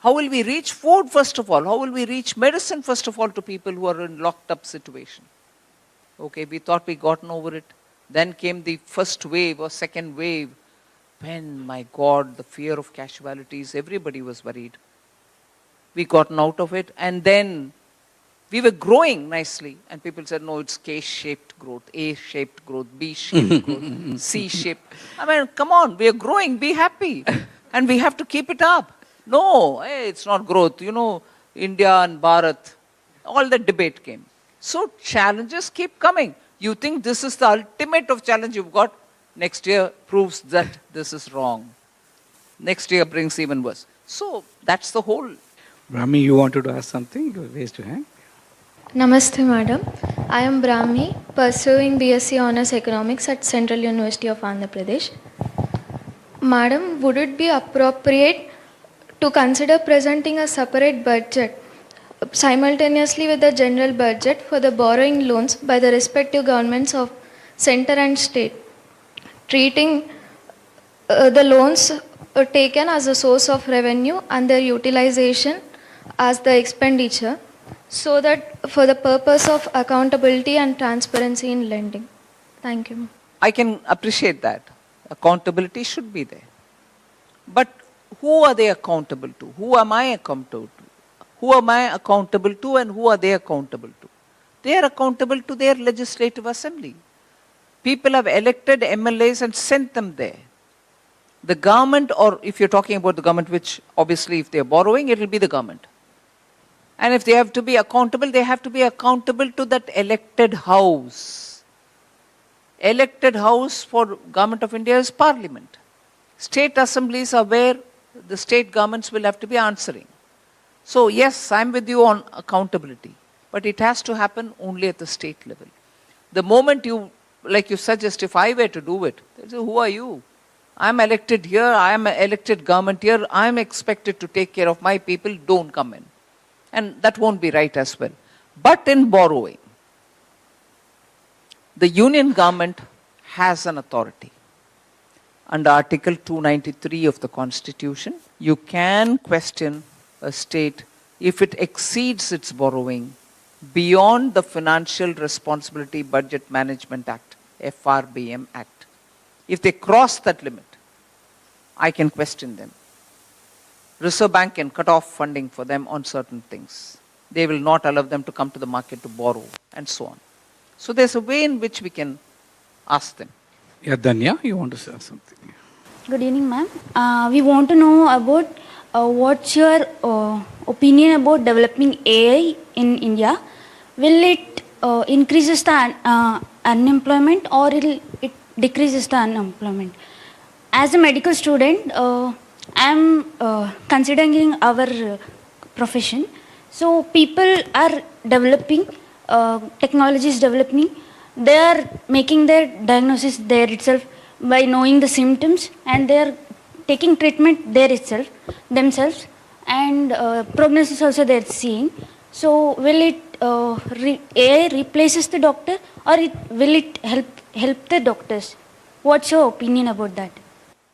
How will we reach food, first of all? How will we reach medicine, first of all, to people who are in locked up situation? Okay, we thought we gotten over it. Then came the first wave or second wave. When, my God, the fear of casualties, everybody was worried. We gotten out of it, and then we were growing nicely, and people said, no, it's K-shaped growth, A-shaped growth, B-shaped growth, C-shaped. I mean, come on, we are growing, be happy. And we have to keep it up. No, hey, it's not growth. You know, India and Bharat, all the debate came. So challenges keep coming. You think this is the ultimate of challenge you've got? Next year proves that this is wrong. Next year brings even worse. So that's the whole. Brahmi, you wanted to ask something? You raised your hand. Namaste, madam. I am Brahmi, pursuing BSc Honours Economics at Central University of Andhra Pradesh. Madam, would it be appropriate to consider presenting a separate budget simultaneously with the general budget for the borrowing loans by the respective governments of center and state, treating the loans taken as a source of revenue and their utilization as the expenditure, so that for the purpose of accountability and transparency in lending? Thank you. I can appreciate that. Accountability should be there. But who are they accountable to? Who am I accountable to? Who am I accountable to, and who are they accountable to? They are accountable to their legislative assembly. People have elected MLAs and sent them there. The government, or if you're talking about the government, which obviously if they're borrowing, it will be the government. And if they have to be accountable, they have to be accountable to that elected house. Elected house for Government of India is Parliament. State assemblies are where the state governments will have to be answering. So yes, I'm with you on accountability, but it has to happen only at the state level. The moment you, like you suggest, if I were to do it, they say, who are you? I'm elected here, I'm an elected government here, I'm expected to take care of my people, don't come in. And that won't be right as well. But in borrowing, the union government has an authority. Under Article 293 of the Constitution, you can question a state if it exceeds its borrowing beyond the Financial Responsibility Budget Management Act, FRBM Act. If they cross that limit, I can question them. Reserve Bank can cut off funding for them on certain things. They will not allow them to come to the market to borrow, and so on. So there's a way in which we can ask them. Yeah, Danya, you want to say something? Good evening, ma'am. We want to know about what's your opinion about developing AI in India. Will it increases the unemployment, or it decreases the unemployment? As a medical student, I am considering our profession. So people are developing, technology is developing. They are making their diagnosis there itself by knowing the symptoms, and they are taking treatment there itself themselves, and prognosis also they are seeing. So will it AI replaces the doctor, or will it help the doctors? What's your opinion about that?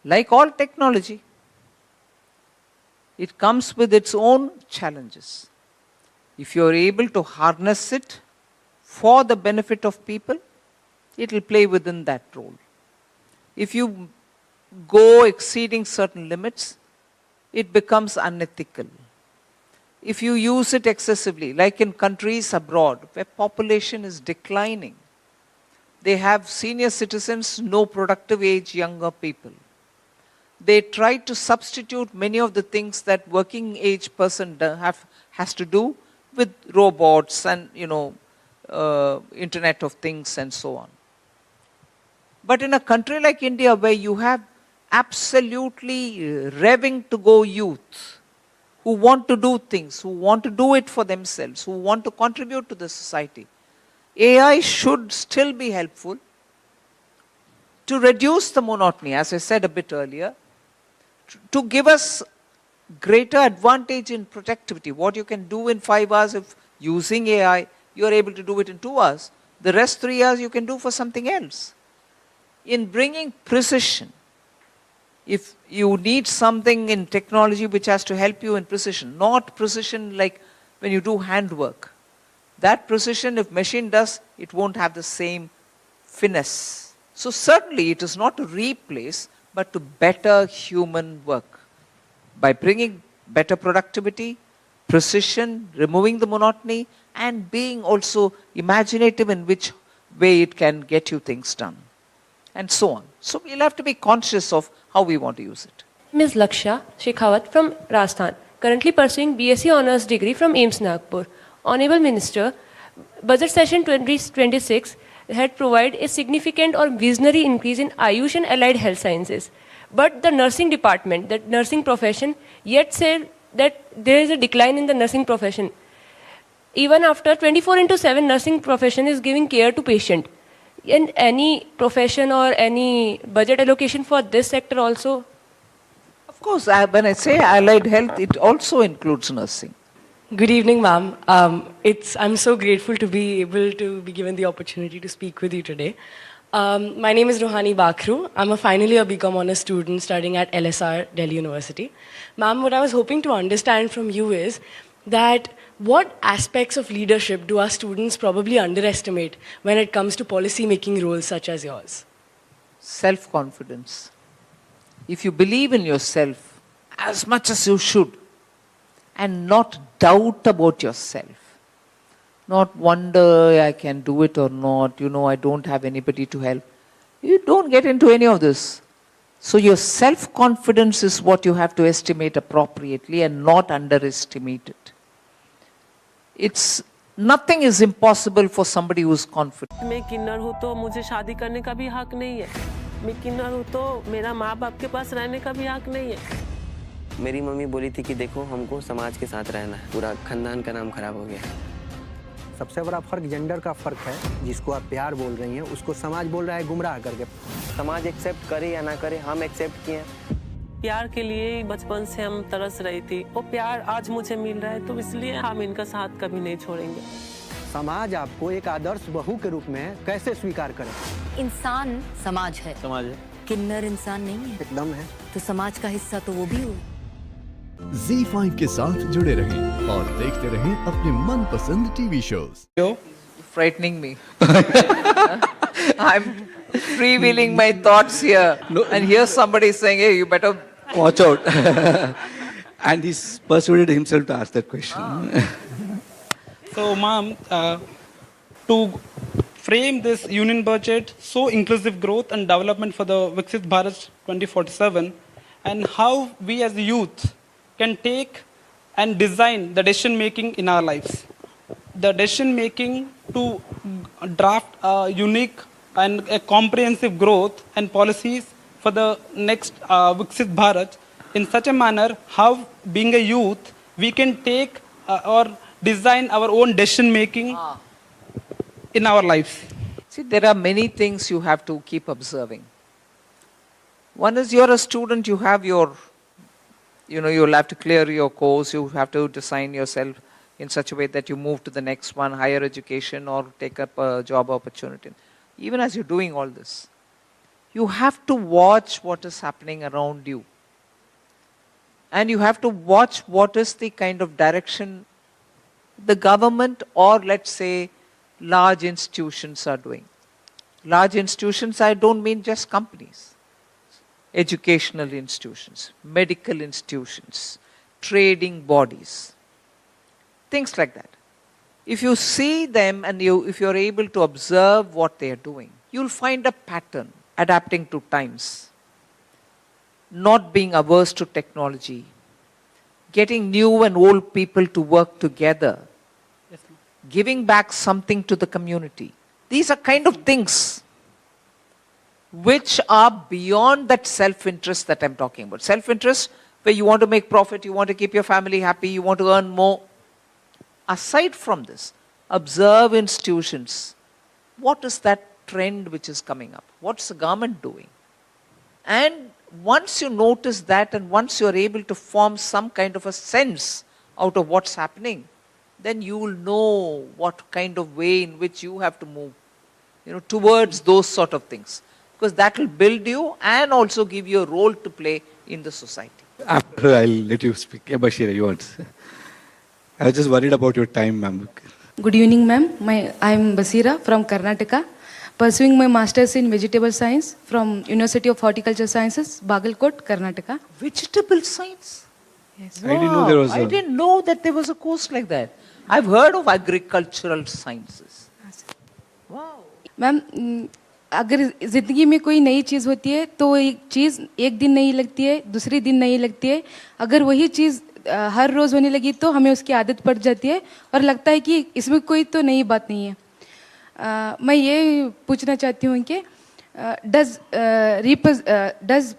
Like all technology, it comes with its own challenges. If you are able to harness it for the benefit of people, it will play within that role. If you go exceeding certain limits, it becomes unethical. If you use it excessively, like in countries abroad where population is declining, they have senior citizens, no productive age, younger people. They try to substitute many of the things that working age person has to do with robots and, Internet of Things and so on. But in a country like India, where you have absolutely revving to go youth, who want to do things, who want to do it for themselves, who want to contribute to the society, AI should still be helpful to reduce the monotony, as I said a bit earlier, to give us greater advantage in productivity. What you can do in 5 hours of using AI, you are able to do it in 2 hours. The rest 3 hours you can do for something else. In bringing precision, if you need something in technology which has to help you in precision, not precision like when you do handwork. That precision, if machine does, it won't have the same finesse. So certainly it is not to replace, but to better human work. By bringing better productivity, precision, removing the monotony, and being also imaginative in which way it can get you things done. And so on. So we'll have to be conscious of how we want to use it. Ms. Lakshya Shekhawat from Rajasthan, currently pursuing BSc Honours degree from AIMS Nagpur. Honourable Minister, Budget Session 2026 had provided a significant or visionary increase in Ayush and allied health sciences. But the nursing department, the nursing profession, yet said that there is a decline in the nursing profession. Even after 24/7 nursing profession is giving care to patient. In any profession or any budget allocation for this sector also? Of course, when I say allied health, it also includes nursing. Good evening, ma'am. I'm so grateful to be able to be given the opportunity to speak with you today. My name is Rohani Bakru. I'm a final year BCom Honours student studying at LSR, Delhi University. Ma'am, what I was hoping to understand from you is that what aspects of leadership do our students probably underestimate when it comes to policy-making roles such as yours? Self-confidence. If you believe in yourself as much as you should, and not doubt about yourself, not wonder I can do it or not, I don't have anybody to help, you don't get into any of this. So your self-confidence is what you have to estimate appropriately and not underestimate it. Nothing is impossible for somebody who is confident. मैं किन्नर हूँ तो मुझे शादी करने का भी हक नहीं है. मैं किन्नर हूँ तो मेरा माँ बाप के पास रहने का भी हक नहीं है. मेरी मम्मी बोली थी कि देखो हमको समाज के साथ रहना है, पूरा खानदान का नाम खराब हो गया. सबसे बड़ा फर्क जेंडर का फर्क है. जिसको आप प्यार बोल रही हैं उसको समाज बोल रहा है गुमराह करके. समाज एक्सेप्ट करे या ना करे, हम एक्सेप्ट किए. प्यार के लिए बचपन से हम तरस रही थी. वो प्यार आज मुझे मिल रहा है तो इसलिए हम इनका साथ कभी नहीं छोड़ेंगे. समाज आपको एक आदर्श बहू के रूप में कैसे स्वीकार करे? इंसान समाज है. समाज है. किन्नर इंसान नहीं है. एकदम है. तो समाज का हिस्सा तो वो भी हो. Z5 के साथ जुड़े रहें और देखते रहें अपने मनपसंद TV shows. Frightening me. I'm freewheeling my thoughts here, and here's somebody saying, "Hey, you better watch out." And he's persuaded himself to ask that question. So, ma'am, to frame this union budget, so inclusive growth and development for the Viksit Bharat 2047, and how we as the youth can take and design the decision making in our lives. The decision making to draft a unique and a comprehensive growth and policies for the next Viksit Bharat in such a manner how, being a youth, we can take or design our own decision making in our lives. See, there are many things you have to keep observing. One is you're a student, you have your, you'll have to clear your course, you have to design yourself in such a way that you move to the next one, higher education, or take up a job opportunity. Even as you're doing all this, you have to watch what is happening around you. And you have to watch what is the kind of direction the government or, let's say, large institutions are doing. Large institutions, I don't mean just companies. educational institutions, medical institutions, trading bodies, things like that. If you see them and if you're able to observe what they are doing, you'll find a pattern: adapting to times, not being averse to technology, getting new and old people to work together, giving back something to the community. These are kind of things which are beyond that self-interest that I'm talking about. Self-interest, where you want to make profit, you want to keep your family happy, you want to earn more. Aside from this, observe institutions. What is that trend which is coming up? What's the government doing? And once you notice that, and once you're able to form some kind of a sense out of what's happening, then you will know what kind of way in which you have to move, towards those sort of things. Because that will build you and also give you a role to play in the society. After I'll let you speak. Yeah, Bashir, you want? I was just worried about your time, ma'am. Good evening, ma'am. I'm Basira from Karnataka, pursuing my master's in vegetable science from University of Horticulture Sciences, Bagalkot, Karnataka. Vegetable science? Yes. Wow, I didn't know that there was a course like that. I've heard of agricultural sciences. Wow. Ma'am, अगर ज़िंदगी में कोई नई चीज़ होती है तो एक चीज़ एक दिन नहीं लगती है, दूसरी दिन नहीं लगती है. अगर वही चीज़ हर रोज़ होने लगी तो हमें उसकी आदत पड़ जाती है और लगता है कि इसमें कोई तो नई बात नहीं है. मैं ये पूछना चाहती हूँ कि does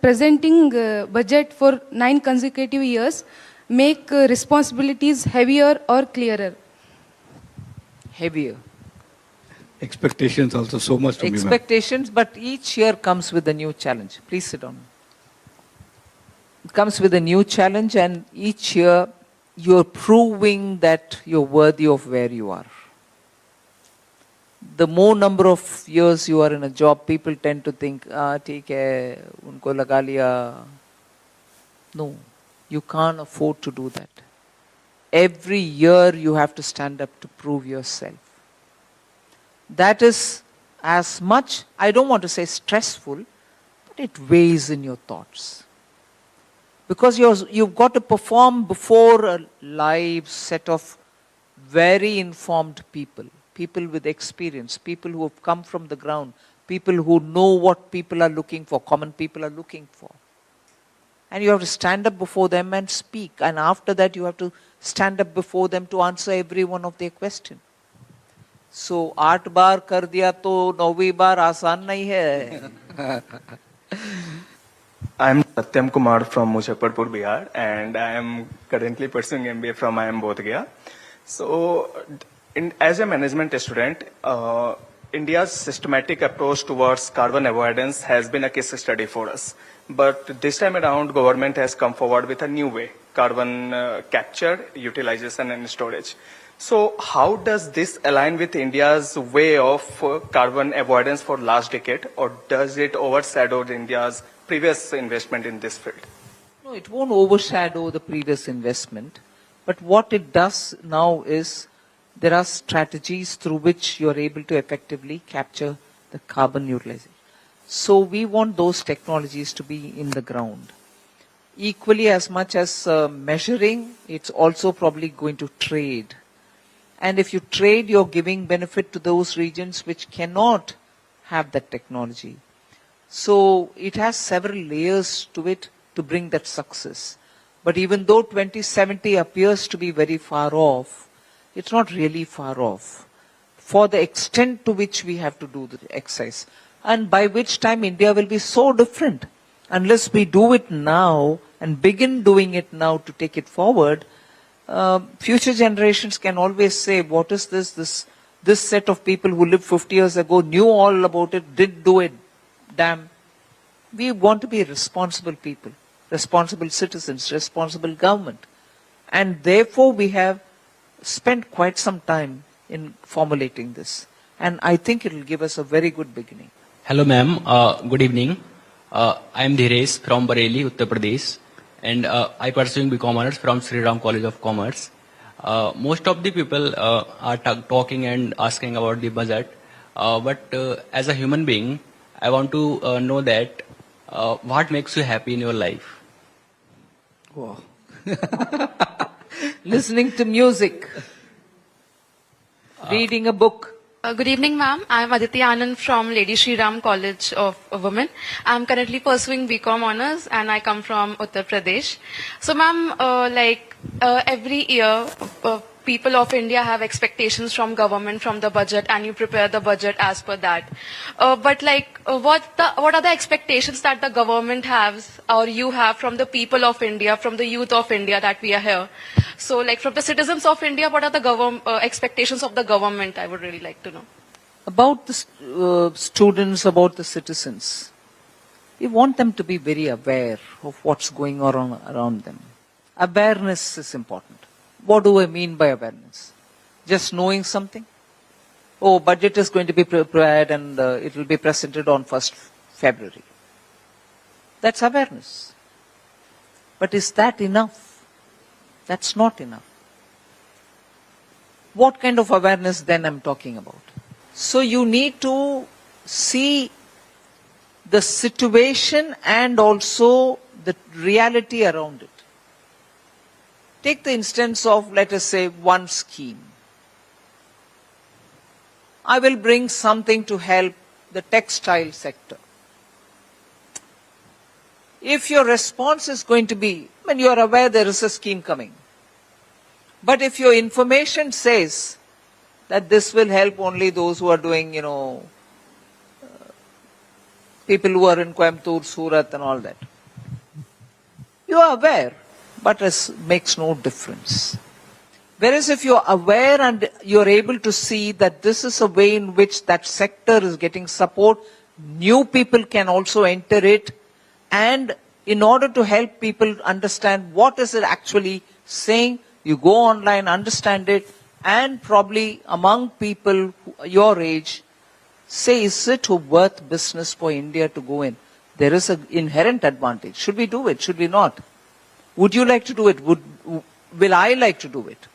presenting budget for 9 consecutive years make responsibilities heavier or clearer? Heavier. Expectations also so much from Expectations, but each year comes with a new challenge. Please sit down. It comes with a new challenge, and each year you're proving that you're worthy of where you are. The more number of years you are in a job, people tend to think, theek hai, unko laga liya. No, you can't afford to do that. Every year you have to stand up to prove yourself. That is as much, I don't want to say stressful, but it weighs in your thoughts. Because you've got to perform before a live set of very informed people, people with experience, people who have come from the ground, people who know what people are looking for, common people are looking for. And you have to stand up before them and speak. And after that, you have to stand up before them to answer every one of their questions. So, 8 बार कर दिया तो 9वीं बार आसान नहीं है. I am Satyam Kumar from Muzaffarpur, Bihar, and I am currently pursuing MBA from IIM Bodh Gaya. So, as a management student, India's systematic approach towards carbon avoidance has been a case study for us. But this time around, government has come forward with a new way: carbon capture, utilization, and storage. So how does this align with India's way of carbon avoidance for last decade, or does it overshadow India's previous investment in this field? No, it won't overshadow the previous investment. But what it does now is there are strategies through which you are able to effectively capture the carbon utilization. So we want those technologies to be in the ground. Equally as much as measuring, it's also probably going to trade. And if you trade, you're giving benefit to those regions which cannot have that technology. So it has several layers to it to bring that success. But even though 2070 appears to be very far off, it's not really far off for the extent to which we have to do the exercise. And by which time India will be so different. Unless we do it now and begin doing it now to take it forward, future generations can always say, what is this set of people who lived 50 years ago, knew all about it, didn't do it. Damn. We want to be responsible people, responsible citizens, responsible government. And therefore we have spent quite some time in formulating this. And I think it will give us a very good beginning. Hello ma'am, good evening. I am Dhiresh from Bareilly, Uttar Pradesh. And I pursuing BCom Honors from Sri Ram College of Commerce. Most of the people are talking and asking about the budget. But as a human being, I want to know that what makes you happy in your life? Wow. Listening to music. Reading a book. Good evening, ma'am. I am Aditya Anand from Lady Shri Ram College of Women. I am currently pursuing BCom honors and I come from Uttar Pradesh. So, ma'am, every year, people of India have expectations from government, from the budget, and you prepare the budget as per that. What are the expectations that the government has or you have from the people of India, from the youth of India that we are here? So, from the citizens of India, what are the expectations of the government? I would really like to know. About the students, about the citizens. We want them to be very aware of what's going on around them. Awareness is important. What do I mean by awareness? Just knowing something? Oh, budget is going to be prepared and it will be presented on 1st February. That's awareness. But is that enough? That's not enough. What kind of awareness then I'm talking about? So you need to see the situation and also the reality around it. Take the instance of, let us say, one scheme. I will bring something to help the textile sector. If your response is going to be, when you are aware there is a scheme coming, but if your information says that this will help only those who are doing, people who are in Coimbatore, Surat and all that, you are aware, but it makes no difference. Whereas if you're aware and you're able to see that this is a way in which that sector is getting support, new people can also enter it, and in order to help people understand what is it actually saying, you go online, understand it, and probably among people your age, say, is it worth business for India to go in? There is an inherent advantage. Should we do it? Should we not? Would you like to do it? Will I like to do it?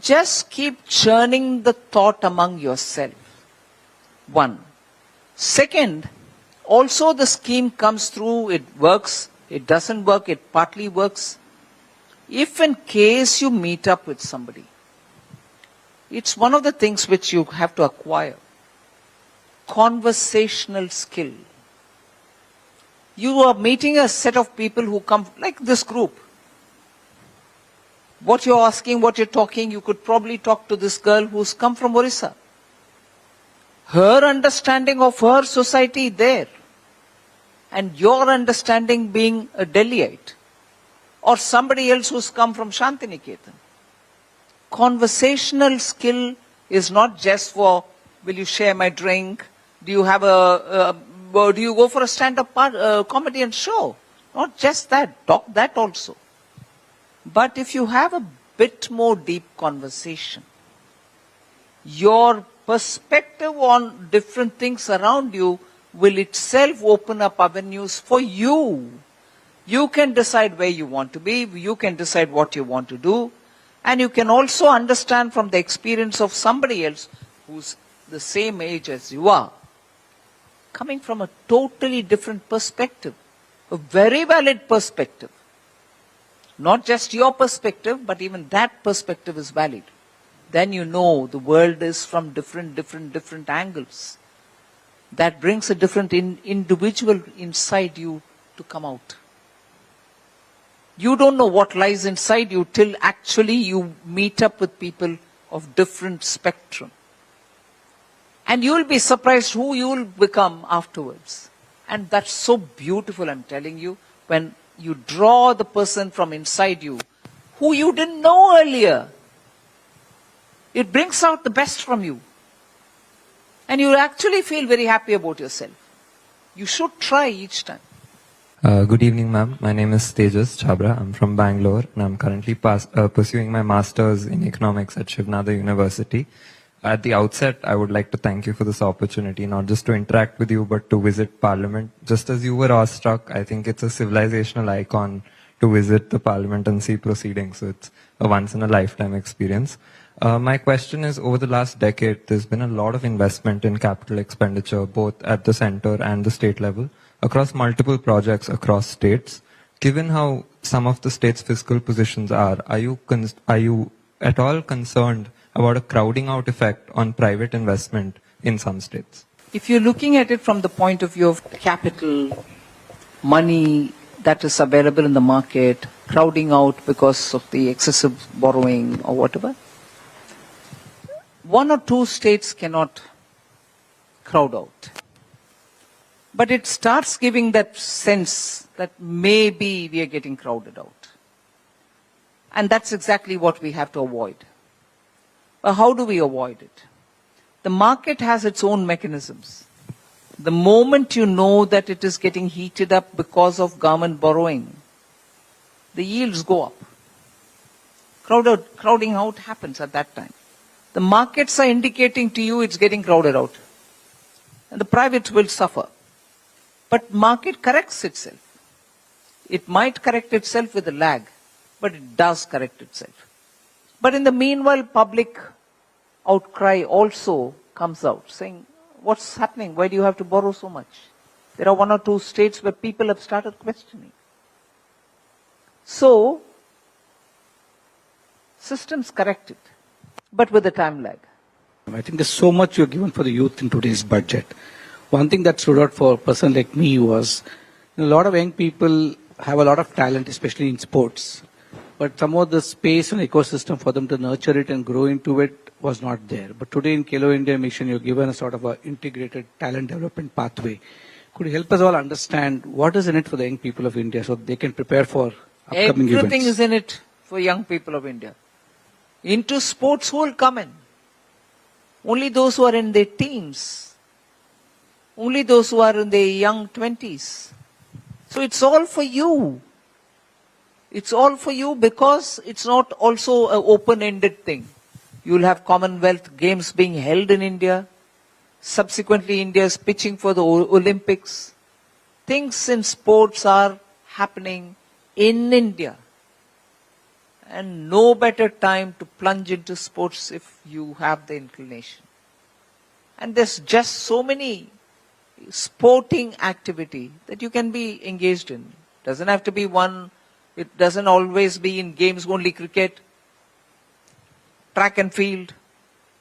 Just keep churning the thought among yourself. One. Second, also the scheme comes through, it works, it doesn't work, it partly works. If in case you meet up with somebody, it's one of the things which you have to acquire. Conversational skill. You are meeting a set of people who come, like this group. What you're asking, what you're talking, you could probably talk to this girl who's come from Orissa. Her understanding of her society there, and your understanding being a Delhiite, or somebody else who's come from Shantiniketan. Conversational skill is not just for, will you share my drink? Do you have do you go for a stand-up comedy and show? Not just that, talk that also. But if you have a bit more deep conversation, your perspective on different things around you will itself open up avenues for you. You can decide where you want to be, you can decide what you want to do, and you can also understand from the experience of somebody else who's the same age as you are, coming from a totally different perspective, a very valid perspective. Not just your perspective, but even that perspective is valid. Then you know the world is from different angles. That brings a different individual inside you to come out. You don't know what lies inside you till actually you meet up with people of different spectrum. And you will be surprised who you will become afterwards. And that's so beautiful, I'm telling you, when you draw the person from inside you, who you didn't know earlier. It brings out the best from you. And you actually feel very happy about yourself. You should try each time. Good evening, ma'am. My name is Tejas Chabra. I'm from Bangalore, and I'm currently pursuing my master's in economics at Shivnada University. At the outset, I would like to thank you for this opportunity, not just to interact with you, but to visit Parliament. Just as you were awestruck, I think it's a civilizational icon to visit the Parliament and see proceedings. So it's a once-in-a-lifetime experience. My question is, over the last decade, there's been a lot of investment in capital expenditure, both at the center and the state level. across multiple projects across states. Given how some of the states' fiscal positions are you at all concerned about a crowding out effect on private investment in some states? If you're looking at it from the point of view of capital, money that is available in the market, crowding out because of the excessive borrowing or whatever, one or two states cannot crowd out. But it starts giving that sense that maybe we are getting crowded out. And that's exactly what we have to avoid. But how do we avoid it? The market has its own mechanisms. The moment you know that it is getting heated up because of government borrowing, the yields go up. Crowding out happens at that time. The markets are indicating to you it's getting crowded out. And the private will suffer. But market corrects itself. It might correct itself with a lag, but it does correct itself. But in the meanwhile, public outcry also comes out saying, what's happening? Why do you have to borrow so much? There are one or two states where people have started questioning. So, systems correct it, but with a time lag. I think there's so much you're given for the youth in today's budget. One thing that stood out for a person like me was a lot of young people have a lot of talent, especially in sports. But some of the space and ecosystem for them to nurture it and grow into it was not there. But today in Khelo India Mission, you're given a sort of an integrated talent development pathway. Could you help us all understand what is in it for the young people of India so they can prepare for upcoming events? Everything is in it for young people of India. Into sports, who will come in? Only those who are in their teens. Only those who are in their young 20s. So it's all for you. It's all for you because it's not also an open-ended thing. You'll have Commonwealth Games being held in India. Subsequently, India is pitching for the Olympics. Things in sports are happening in India. And no better time to plunge into sports if you have the inclination. And there's just so many sporting activity that you can be engaged in. Doesn't have to be one. It doesn't always be in games only cricket, track and field.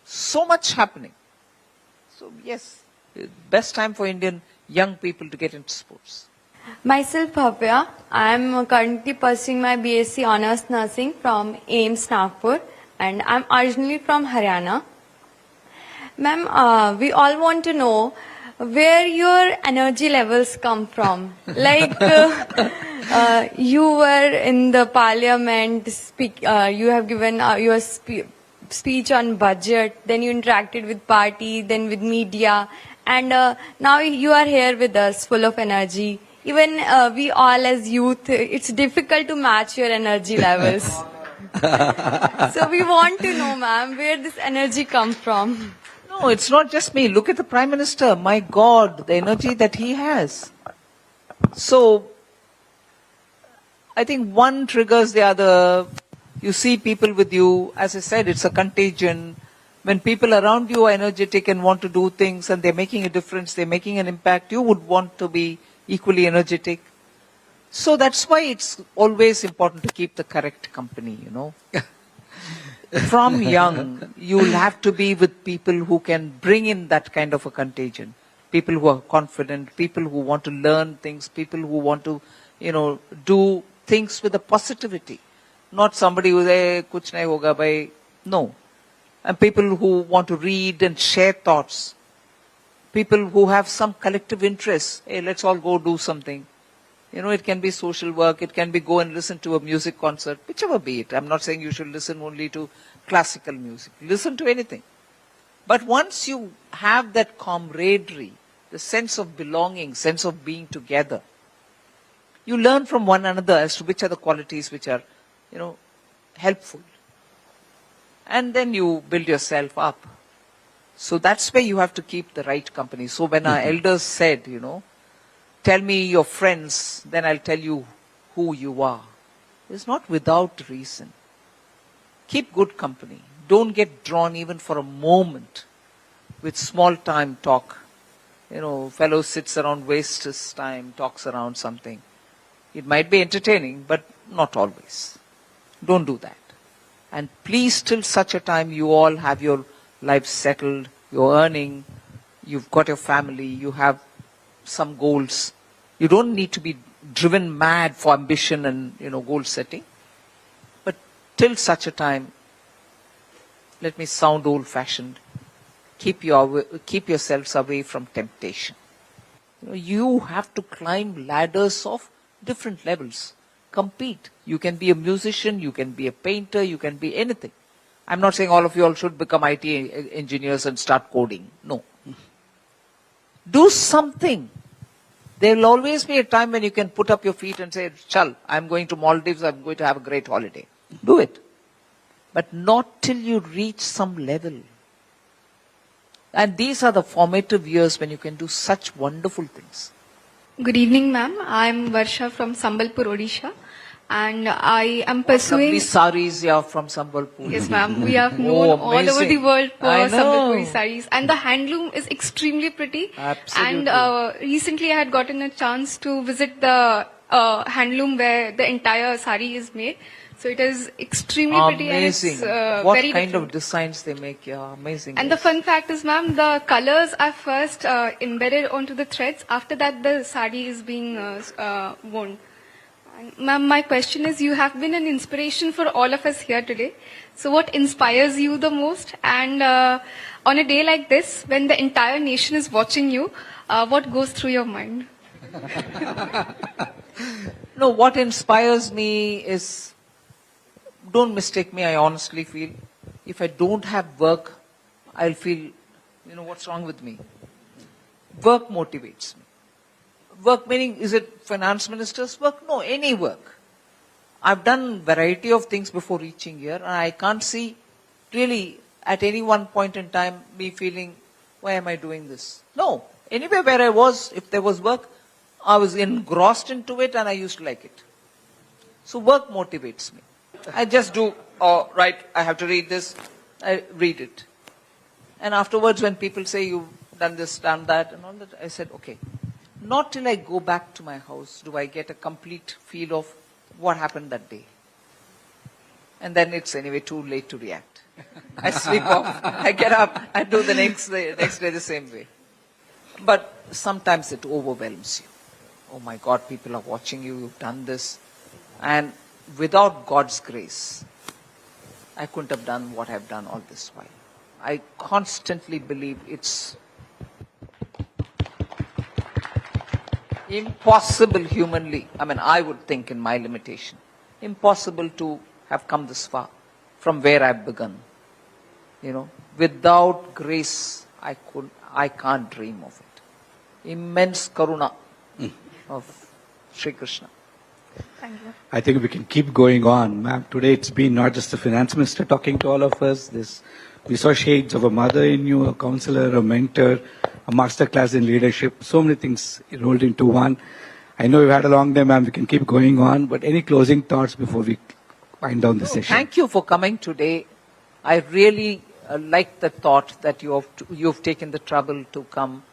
So much happening. So yes, best time for Indian young people to get into sports. Myself, Bhavya. I am currently pursuing my BSc Honours Nursing from AIMS Nagpur, and I am originally from Haryana. Ma'am, we all want to know where your energy levels come from. Like, you were in the parliament, you have given your speech on budget, then you interacted with party, then with media, and now you are here with us, full of energy. Even we all as youth, it's difficult to match your energy levels. So we want to know, ma'am, where this energy comes from. No, it's not just me. Look at the Prime Minister. My God, the energy that he has. So, I think one triggers the other. You see people with you. As I said, it's a contagion. When people around you are energetic and want to do things and they're making a difference, they're making an impact, you would want to be equally energetic. So that's why it's always important to keep the correct company, you know. From young, you'll have to be with people who can bring in that kind of a contagion. People who are confident, people who want to learn things, people who want to, do things with a positivity. Not somebody who says, kuch nahi hoga bhai. No. And people who want to read and share thoughts. People who have some collective interest. Hey, let's all go do something. It can be social work, it can be go and listen to a music concert, whichever be it. I'm not saying you should listen only to classical music. Listen to anything. But once you have that camaraderie, the sense of belonging, sense of being together, you learn from one another as to which are the qualities which are, helpful. And then you build yourself up. So that's where you have to keep the right company. So when our elders said, tell me your friends, then I'll tell you who you are. It's not without reason. Keep good company. Don't get drawn even for a moment with small time talk. fellow sits around, wastes his time, talks around something. It might be entertaining, but not always. Don't do that. And please, till such a time you all have your life settled, you're earning, you've got your family, you have some goals. You don't need to be driven mad for ambition and, goal setting. But till such a time, let me sound old-fashioned. Keep yourselves away from temptation. You have to climb ladders of different levels. Compete. You can be a musician, you can be a painter, you can be anything. I'm not saying all of you all should become IT engineers and start coding. No. Do something. There will always be a time when you can put up your feet and say, Chal, I'm going to Maldives, I'm going to have a great holiday. Do it. But not till you reach some level. And these are the formative years when you can do such wonderful things. Good evening, ma'am. I'm Varsha from Sambalpur, Odisha. And I am pursuing... Lovely saris, yeah, from Sambalpur. Yes, ma'am. We have known all over the world for Sambalpuri saris. And the handloom is extremely pretty. Absolutely. And recently I had gotten a chance to visit the handloom where the entire sari is made. So it is extremely pretty and it's what very kind different. of designs they make, yeah, amazing. And the fun fact is, ma'am, the colors are first embedded onto the threads. After that, the sari is being worn. Ma'am, my question is, you have been an inspiration for all of us here today. So what inspires you the most? And on a day like this, when the entire nation is watching you, what goes through your mind? No, what inspires me is, don't mistake me, I honestly feel, if I don't have work, I'll feel, what's wrong with me? Work motivates me. Work meaning, is it finance minister's work? No, any work. I've done variety of things before reaching here, and I can't see really at any one point in time me feeling, why am I doing this? No, anywhere where I was, if there was work, I was engrossed into it and I used to like it. So work motivates me. I just do, right, I have to read this, I read it. And afterwards when people say you've done this, done that, and all that, I said, okay. Not till I go back to my house do I get a complete feel of what happened that day. And then it's anyway too late to react. I sleep off, I get up, I do the next day the same way. But sometimes it overwhelms you. Oh my God, people are watching you, you've done this. And without God's grace, I couldn't have done what I've done all this while. I constantly believe it's impossible humanly, I would think in my limitation, impossible to have come this far from where I've begun. Without grace, I can't dream of it. Immense karuna of Sri Krishna. Thank you. I think we can keep going on. Ma'am, today it's been not just the finance minister talking to all of us. We saw shades of a mother in you, a counselor, a mentor, a masterclass in leadership. So many things rolled into one. I know we've had a long day, ma'am. We can keep going on. But any closing thoughts before we wind down the session? Thank you for coming today. I really like the thought that you've taken the trouble to come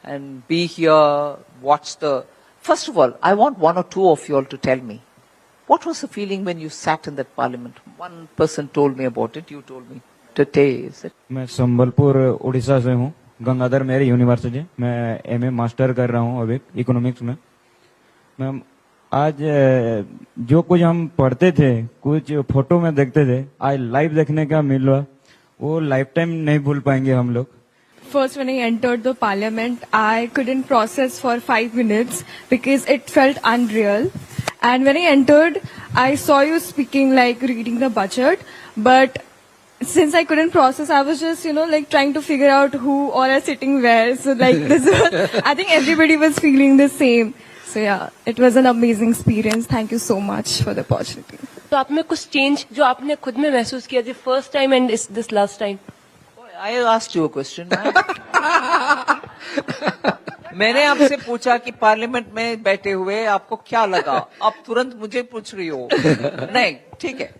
and be here, watch the... First of all, I want one or two of you all to tell me, what was the feeling when you sat in that parliament? One person told me about it, you told me. Today, is it? मैं संबलपुर उड़ीसा से हूँ, गंगाधर मेरी university, मैं MA master कर रहा हूँ अभी economics में। मैम आज जो कुछ हम पढ़ते थे, कुछ फोटो में देखते थे, आज लाइव देखने का मिला, वो लाइफ टाइम नहीं भूल पाएंगे हम लोग। First, when I entered the parliament, I couldn't process for 5 minutes because it felt unreal. And when I entered, I saw you speaking like reading the budget, but since I couldn't process, I was just, trying to figure out who all are sitting where. So this was, I think everybody was feeling the same. So yeah, it was an amazing experience. Thank you so much for the opportunity. तो आप में कुछ change जो आपने खुद में महसूस किया, the first time and this last time? I asked you a question. मैंने आपसे पूछा कि पार्लियामेंट में बैठे हुए आपको क्या लगा, आप तुरंत मुझे पूछ रही हो। नहीं, ठीक है,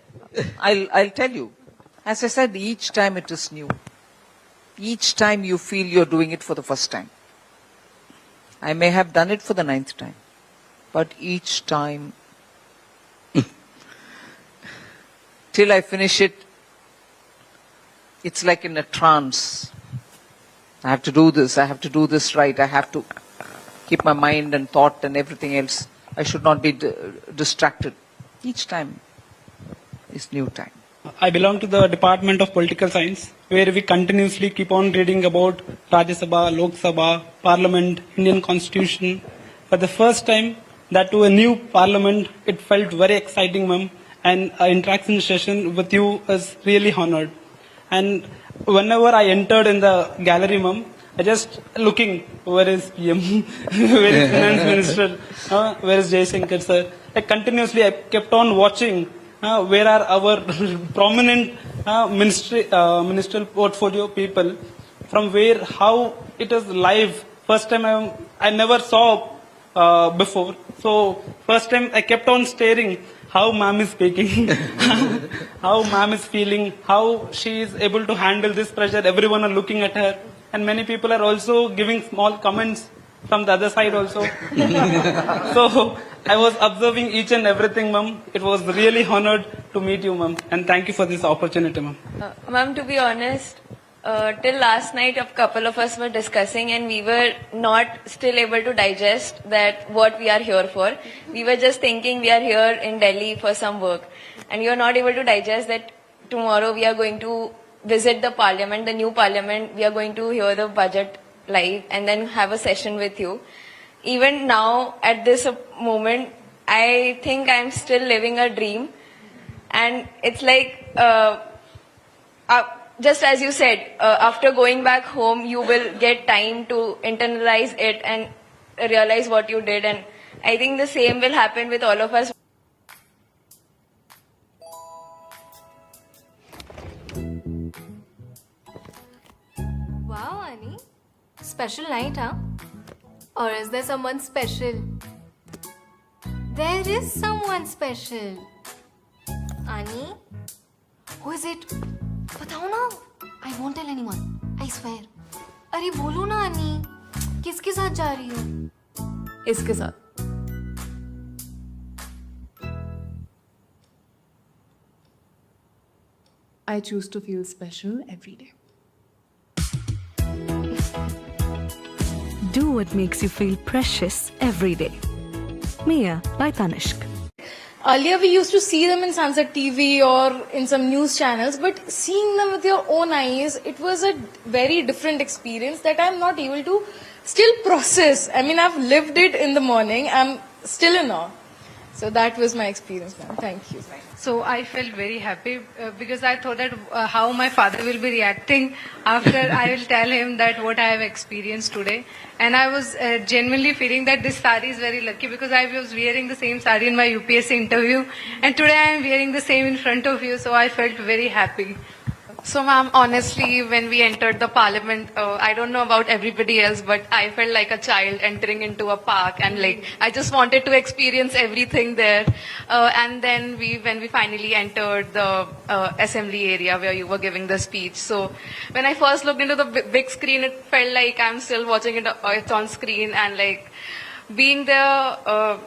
I'll tell you. As I said, each time it is new. Each time you feel you're doing it for the first time. I may have done it for the 9th time, but each time, till I finish it, it's like in a trance. I have to do this, I have to do this right, I have to keep my mind and thought and everything else. I should not be distracted. Each time is new time. I belong to the Department of Political Science, where we continuously keep on reading about Rajya Sabha, Lok Sabha, Parliament, Indian Constitution. For the first time, that to a new Parliament, it felt very exciting, ma'am. And our interaction session with you is really honored. And whenever I entered in the gallery, ma'am, I just looking, where is PM, where is Finance Minister, where is Jaishankar sir. Continuously, I kept on watching where are our prominent ministerial portfolio people, from where, how it is live. First time I never saw before. So first time I kept on staring how ma'am is speaking, how ma'am is feeling, how she is able to handle this pressure. Everyone are looking at her. And many people are also giving small comments from the other side also. So I was observing each and everything, ma'am. It was really honored to meet you, ma'am. And thank you for this opportunity, ma'am. Ma'am, to be honest, till last night a couple of us were discussing and we were not still able to digest that what we are here for. We were just thinking we are here in Delhi for some work. And we were not able to digest that tomorrow we are going to visit the parliament, the new parliament. We are going to hear the budget live and then have a session with you. Even now, at this moment, I think I'm still living a dream. And it's like, just as you said, after going back home, you will get time to internalize it and realize what you did. And I think the same will happen with all of us. Wow, Annie. Special night, huh? Or is there someone special? There is someone special. Annie? Who is it? बताओ ना. I won't tell anyone. I swear. अरे बोलो ना Annie. किसके साथ जा रही हो? इसके साथ. I choose to feel special every day. Do what makes you feel precious every day. Mia by Tanishq. Earlier, we used to see them in Sunset TV or in some news channels, but seeing them with your own eyes, it was a very different experience that I'm not able to still process. I mean, I've lived it in the morning. I'm still in awe. So that was my experience, ma'am. Thank you. So I felt very happy because I thought that how my father will be reacting after I will tell him that what I have experienced today. And I was genuinely feeling that this sari is very lucky because I was wearing the same sari in my UPSC interview. And today I am wearing the same in front of you. So I felt very happy. So ma'am, honestly, when we entered the parliament, I don't know about everybody else, but I felt like a child entering into a park and like, I just wanted to experience everything there. And then when we finally entered the assembly area where you were giving the speech. So when I first looked into the big screen, it felt like I'm still watching it on screen and like being there,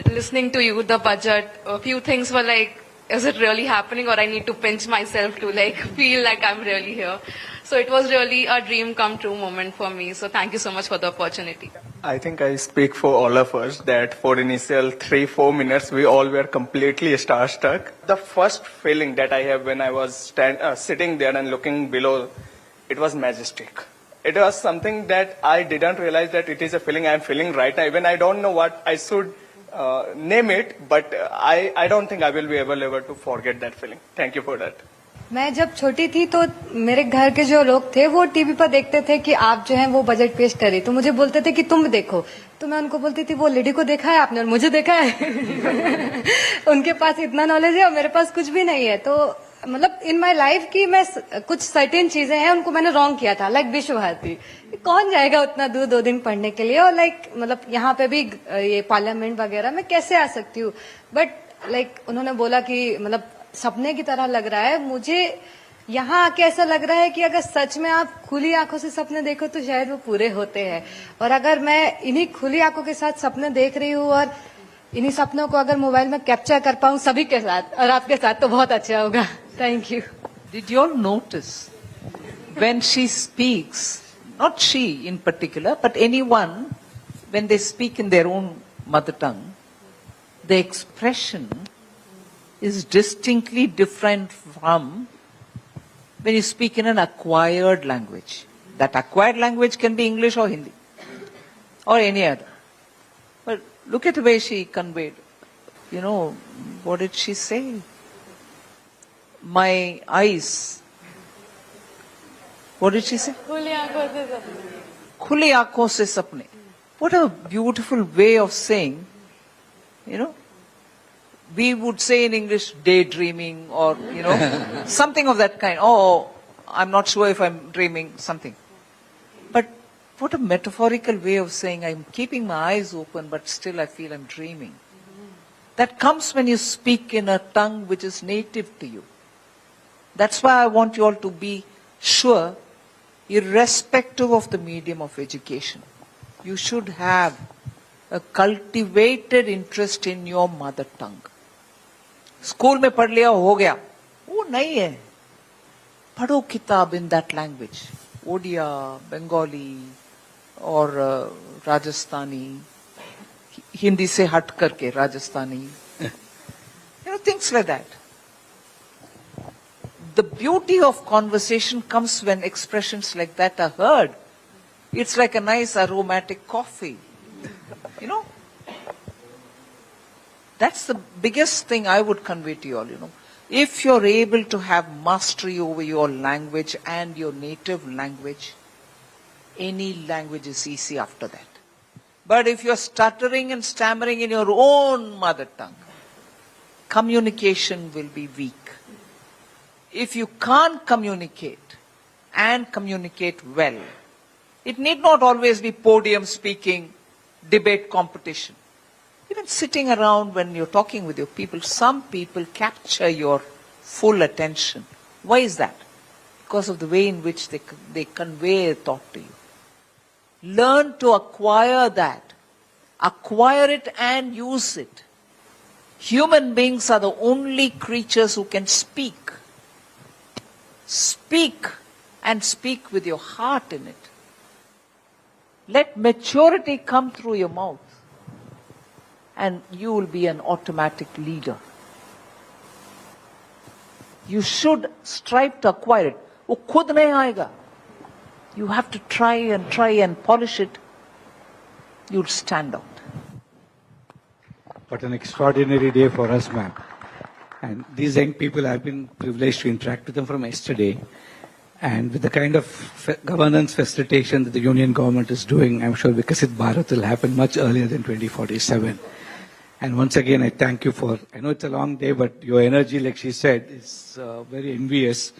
listening to you, the budget, a few things were like, is it really happening or I need to pinch myself to like feel like I'm really here. So it was really a dream come true moment for me. So thank you so much for the opportunity. I think I speak for all of us that for initial 3-4 minutes, we all were completely starstruck. The first feeling that I have when I was sitting there and looking below, it was majestic. It was something that I didn't realize that it is a feeling I'm feeling right now. Even I don't know what I should name it, but I don't think I will be able ever to forget that feeling. Thank you for that. मैं जब छोटी थी तो मेरे घर के जो लोग थे वो टीवी पर देखते थे कि आप जो हैं वो बजट पेश करें, तो मुझे बोलते थे कि तुम देखो, तो मैं उनको बोलती थी वो लेडी को देखा है आपने और मुझे देखा है उनके पास इतना नॉलेज है और मेरे पास कुछ भी नहीं है. तो मतलब इन माय लाइफ की मैं कुछ सर्टेन चीजें हैं उनको मैंने रॉन्ग किया था, लाइक विश्व भारती. कौन जाएगा उतना दूर 2 दिन पढ़ने के लिए, और लाइक मतलब यहाँ पे भी ये पार्लियामेंट वगैरह में कैसे आ सकती हूँ. बट लाइक उन्होंने बोला कि मतलब सपने की तरह लग रहा है. मुझे यहाँ आके ऐसा लग रहा है कि अगर सच में आप खुली आंखों से सपने देखो तो शायद वो पूरे होते हैं। और अगर मैं इन्हीं खुली आंखों के साथ सपने देख रही हूँ और इन्हीं सपनों को अगर मोबाइल में कैप्चर कर पाऊँ सभी के साथ और आपके साथ, तो बहुत अच्छा होगा। Thank you. Did you all notice when she speaks, not she in particular, but anyone, when they speak in their own mother tongue, the expression is distinctly different from when you speak in an acquired language. That acquired language can be English or Hindi or any other. But look at the way she conveyed. You know, what did she say? My eyes. What did she say? Khuli aankhon se sapne. What a beautiful way of saying, you know. We would say in English daydreaming or, you know, something of that kind. Oh, I'm not sure if I'm dreaming, something. But what a metaphorical way of saying I'm keeping my eyes open but still I feel I'm dreaming. That comes when you speak in a tongue which is native to you. That's why I want you all to be sure, irrespective of the medium of education, you should have a cultivated interest in your mother tongue. School में पढ़ लिया हो गया, वो नहीं है. पढ़ो किताब in that language, Odia, Bengali और राजस्थानी, हिंदी से हट करके Rajasthani, you know, things like that. The beauty of conversation comes when expressions like that are heard. It's like a nice aromatic coffee, you know. That's the biggest thing I would convey to you all, you know. If you're able to have mastery over your language and your native language, any language is easy after that. But if you're stuttering and stammering in your own mother tongue, communication will be weak. If you can't communicate and communicate well, it need not always be podium speaking, debate competition. Even sitting around when you're talking with your people, some people capture your full attention. Why is that? Because of the way in which they convey a thought to you. Learn to acquire that. Acquire it and use it. Human beings are the only creatures who can speak. Speak and speak with your heart in it. Let maturity come through your mouth and you will be an automatic leader. You should strive to acquire it. वो खुद नहीं आएगा. You have to try and polish it. You'll stand out. What an extraordinary day for us, ma'am. And these young people, I've been privileged to interact with them from yesterday. And with the kind of governance facilitation that the union government is doing, I'm sure Vikasit Bharat will happen much earlier than 2047. And once again, I thank you for, I know it's a long day, but your energy, like she said, is very envious.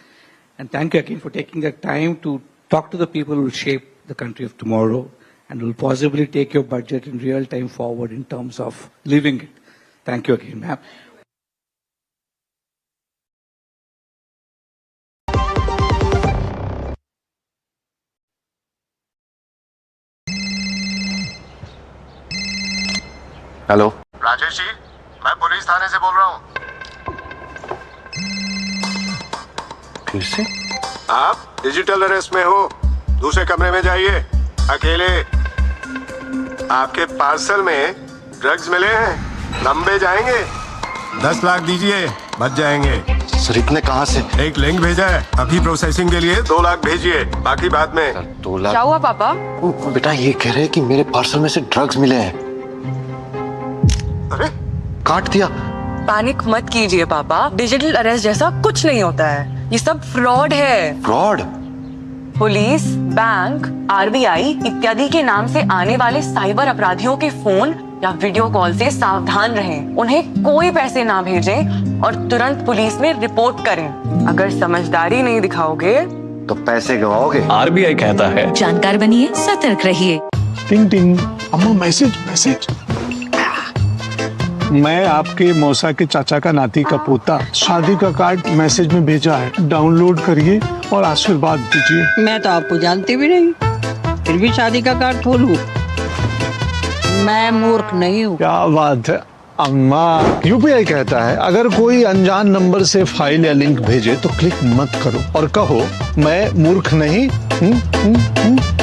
And thank you again for taking the time to talk to the people who will shape the country of tomorrow and will possibly take your budget in real time forward in terms of living it. Thank you again, ma'am. Hello Rajesh ji, मैं police थाने से बोल रहा हूँ। फिर से? आप digital arrest में हो, दूसरे कमरे में जाइए, अकेले। आपके पार्सल में ड्रग्स मिले हैं, लंबे जाएंगे। 10 लाख दीजिए, बच जाएंगे। सर इतने कहाँ से? एक लिंक भेजा है, अभी प्रोसेसिंग के लिए 2 लाख भेजिए, बाकी बाद में। 2 लाख? क्या हुआ पापा? बेटा ये कह रहे हैं कि मेरे पार्सल में से ड्रग्स मिले हैं। अरे काट दिया। पैनिक मत कीजिए पापा, डिजिटल अरेस्ट जैसा कुछ नहीं होता है, ये सब फ्रॉड है। फ्रॉड? पुलिस, बैंक, आरबीआई इत्यादि के नाम से आने वाले साइबर अपराधियों के फोन या वीडियो कॉल से सावधान रहें। उन्हें कोई पैसे ना भेजें और तुरंत पुलिस में रिपोर्ट करें। अगर समझदारी नहीं दिखाओगे तो पैसे गवाओगे। आरबीआई कहता है जानकार बनिए, सतर्क रहिए। टिंग टिंग, अम्मा मैसेज मैसेज। मैं आपके मौसा के चाचा का नाती का पोता, शादी का कार्ड मैसेज में भेजा है, डाउनलोड करिए और आशीर्वाद दीजिए। मैं तो आपको जानती भी नहीं, फिर भी शादी का कार्ड खोलूं? मैं मूर्ख नहीं हूँ। क्या बात है अम्मा। यूपीआई कहता है अगर कोई अनजान नंबर से फाइल या लिंक भेजे तो क्लिक मत करो और कहो मैं मूर्ख नहीं हूँ।